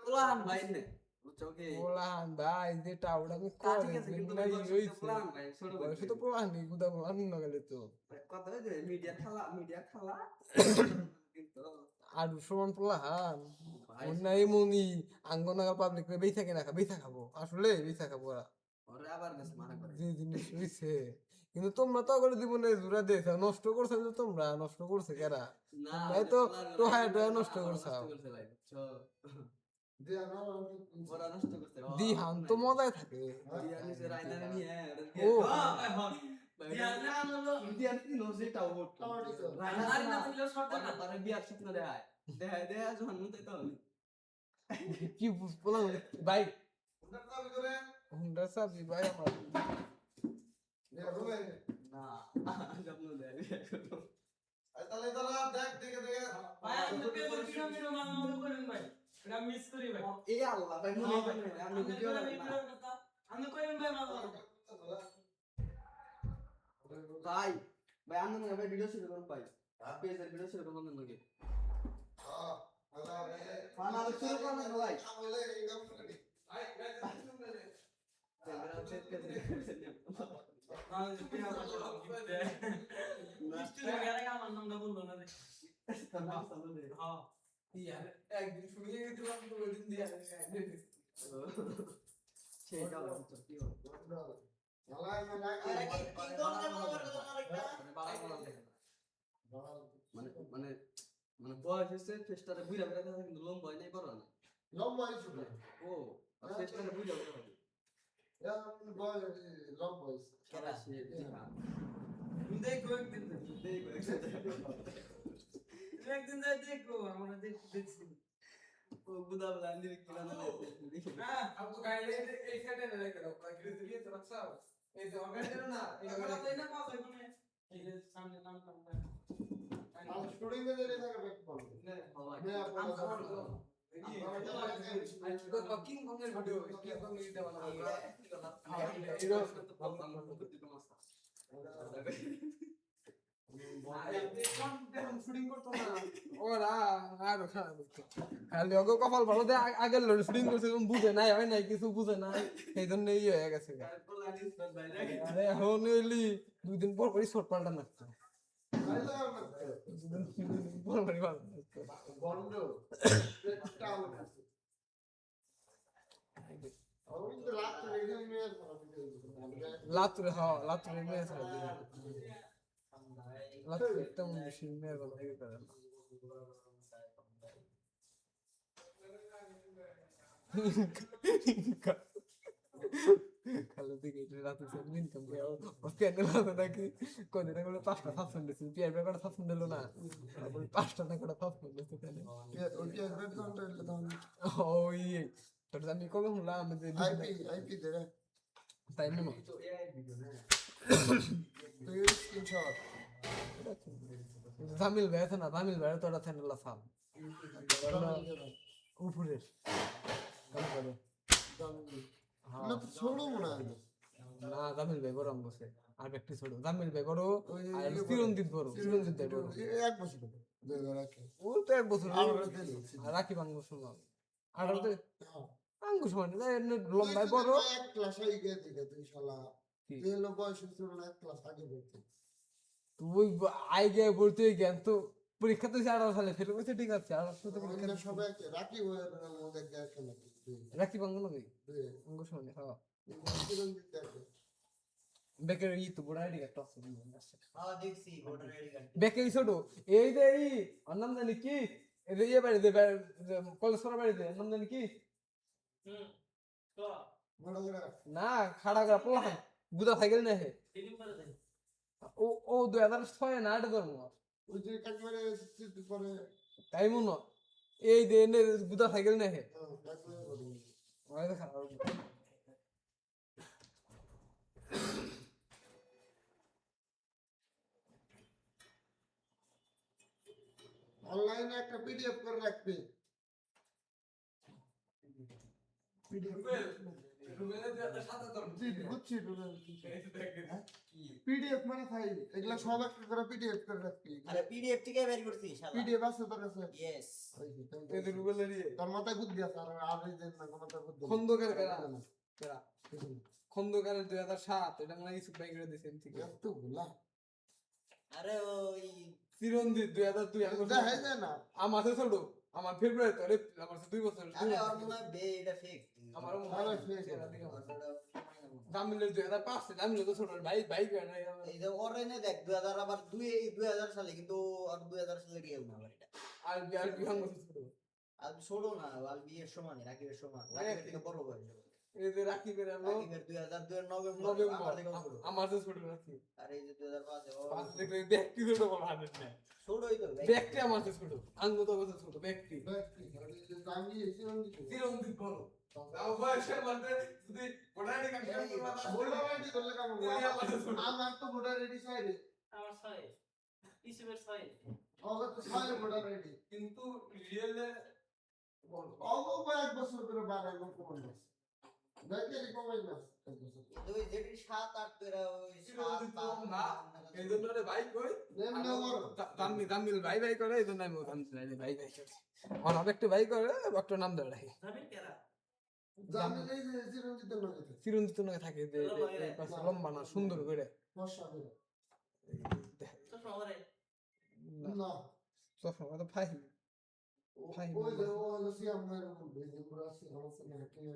ওলান ভাই নে বুঝছোকে পোলাহান ভাই যেটা ওটা আমি তা করে ঠিক আছে কিন্তু নাই বয়স হইছে ওলান ভাই ছোট ভাই বয়স তো পোলাহান নি গুদা পোলাহান না গেলে তো কথা হইছে মিডিয়া খেলা কিন্তু আর সমান পোলাহান ভাই অন্যায় মনি আঙ্গনাগার পাবলিক রে বেইথা কেনা বেইথা খাবো আসলে বেইথা খাবো ওরা ওরে আবার বেশ মানা করে যে জিনিস হইছে কিন্তু তোমরা তো করে জীবনে জুড়া দিয়েছ নষ্ট করছো যে তোমরা নষ্ট করছে কারা না ভাই তো টোহায় টোহায় নষ্ট করছে ভাই বুঝছো ওরা নষ্ট করছে দিহান তো মজায় থাকে দিয়া নিচে রাইনা নিয়ে ও বিয়ার না হলো দিয়া কি নজে টাও হট রাইনা নারী না থাকলেও শর্ত না তারে বিয়ার স্বপ্ন দেখায় দেখায় যখন মতে তো কি বুঝলাম ভাই হুন্ডা সাবি ভাই আমার না স্বপ্ন দেয় ভাই আপনি পেপার ভিডিও ভিডিও মাঝে করেন ভাই এটা মিস করি ভাই এই আল্লাহ ভাই মনে হয় আমি ভিডিও না আমি করেন ভাই মাঝে ভাই ভাই আমি না ভাই ভিডিও শুরু করব ভাই পেজের ভিডিও শুরু করব নাকি ফানা শুরু করব না ভাই আমার নামটা বললো না রে হ্যাঁ একদিন শুনিয়ে গেছিলাম তো ওই দিন দিয়ে সেই কাল কি হলো মানে মানে মানে বয়স হচ্ছে চেষ্টাটা বুঝা বেড়া থাকে কিন্তু লম্বা হয় নাই বড় না ও চেষ্টাটা বুঝা বেড়া থাকে খেলা সে দেখা দেখো একদিন একদিন যাই দেখো আমরা দেখছি ও বুদা বলা আন্দি কি না হ্যাঁ आपको गाइडलाइन एक सेकंड है लेकर आपका गिरती तो रखा এই যে অর্গানাইজার না আমরা তো না পাস এখানে এই যে সামনে নাম Tamta king কংয়ের video King Kong এটা বানাবো শুটিং করতো না ওরা আর খালি ওকে কপাল ভালো দে আগের লোক শুটিং করছে বুঝে নাই হয় নাই কিছু বুঝে নাই সেই জন্য এই হয়ে গেছে আরে এখন এলি 2 দিন পর পরই শর্ট পাল্টা নাচছে লাতুরে হ্যাঁ লাতুরে মেয়ে আছে লাতুরে তেমন বেশি মেয়ের কথা থেকে করে না খালি দিকে রাতে সব ইনকাম করে ও চ্যানেল আছে নাকি কদিন আগে 5টা সাসপেন্ড দিয়েছে পিআর ব্যাপারটা সাসপেন্ড দিল না তারপর 5টা না করে সাসপেন্ড দিয়েছে তাহলে ওই তোর আমি কবে শুনলাম যে আইপি দে তাই মনে জামিল ভাই আছে না জামিল ভাই তোরা চ্যানেল সাম উপরে না জামিল ভাই বড় বসে আর ব্যক্তি ছোট জামিল ভাই বড় ওই যে আর ইয়ে বড়। চিরঞ্জিত বড় চিরঞ্জিত ভাই বড় এক বছর হবে, 2001 ও তো এক বছর আমরা দিলি। আর রাখি বাঙ্গুর সমান আর ওতে হ্যাঁ। বাঙ্গুর সমান লম্বায় বড় এক ক্লাস হয়ে গিয়ে দিকে তুই শালা কি? তুই হলো বয়সের তুলনায় এক ক্লাস আগে পড়তে। তুই আই গিয়ে পড়তে জ্ঞান তো পরীক্ষা তো 18 সালে ফেল করছে ঠিক আছে আর তো পরীক্ষা অন্য সবাই রাখি ওর মধ্যে গ্যাস খেলা রাখি বাঙ্গু নাকি বাঙ্গুর সমান হ্যাঁ চিরঞ্জিত দেখে বেকের ই তো বড় আইডি কার্ড আছে হ্যাঁ দেখছি ভোটার আইডি কার্ড বেকের ছোট এই যে এই ওর নাম জানি কি এই যে ইয়ে বাড়িতে কলেজ করার বাড়িতে ওর নাম জানি কি হুম তো বড় করে না খাড়া করা পোলা বুদা সাইকেল না হে দিদিম করে দেন ও ও 2006 না 8 ধর্ম ওই যে কাকবারে পরে তাই মনে এই যে এনে বুদা সাইকেল না হে কাকবারে বলি ওই দেখা অনলাইনে একটা পিডিএফ করে রাখবি পিডিএফ মানে ফাইল এগুলা সব একটা করে পিডিএফ করে রাখবি আরে পিডিএফ থেকে বের করছি শালা পিডিএফ আছে তোর কাছে ইয়েস এই যে রুবেলেরই তোর মাথায় বুদ্ধি আছে আর আর এই যে না মাথায় বুদ্ধি খন্দকার কেরা খন্দকারের 2007 এটা মানে ইসুফ ভাই করে দিয়েছেন ঠিক আছে এত গুলা আরে ওই চিরঞ্জিত 2002 আর দেখা যায় না আমার তো ছোট আমার ফেব্রুয়ারি তোরে আমার 2 বছর আরে ওর মনে হয় বে এটা ফেক আমারও মনে আরে হয় fake চেহারা দিকে আমার। ওটা জামিলের 2005 জামিলের তো ছোট ভাই ভাই করে না এই যে ওর এনে দেখ 2000 আবার 2000 সালে কিন্তু আর 2000 সালে রিয়েল না আবার এটা আর আর কি হাঙ্গো ছোট আর ছোট না আর বিয়ের সমান রাকিবের সমান রাকিবের থেকে বড় বয়স এই যে রাকিবের আলো রাকিবের 2002 নভেম্বর নভেম্বর আমার থেকে ছোট আমার তো ছোট রাখি আর এই যে 2005 ও পাঁচ দেখলে ব্যক্তি ছোট বড় হাতে না ছোটই তো ভাই। ব্যক্তি আমার তো ছোট আঙ্গু তো কত ছোট ব্যক্তি আমি চিরঞ্জিত চিরঞ্জিত বড় তাও বয়সের মধ্যে যদি কোটানি কাকে ভোটার আইডি করলে কেমন আমার তো ভোটার আইডি চাই আমার ছয় ইসুবের ছয় আমার তো চাই ভোটার আইডি কিন্তু রিয়েলে অল্প এক বছর করে বাড়াই কমাই না দেখে কমাই না ওই যেটি 7 8 তোরা ওই চিরঞ্জিত 7 বড় না এই জন্য ভাই কই এমনি আমার দামিল ভাই ভাই করে এই জন্য আমি দামিল ভাই ভাই করি অনেক একটু ভাই করে একটা নাম দেওয়া রাখি জামিন কেরা জানি এই যে চিরঞ্জিতের লগে চিরঞ্জিত নয় থাকে যে এই পাশে লম্বা না সুন্দর করে বর্ষা করে তো শহরে না চশমা তো ফাই ওই যে ও হলো সিয়াম ভাইয়ের বলবে যে পুরো সিয়াম আছে না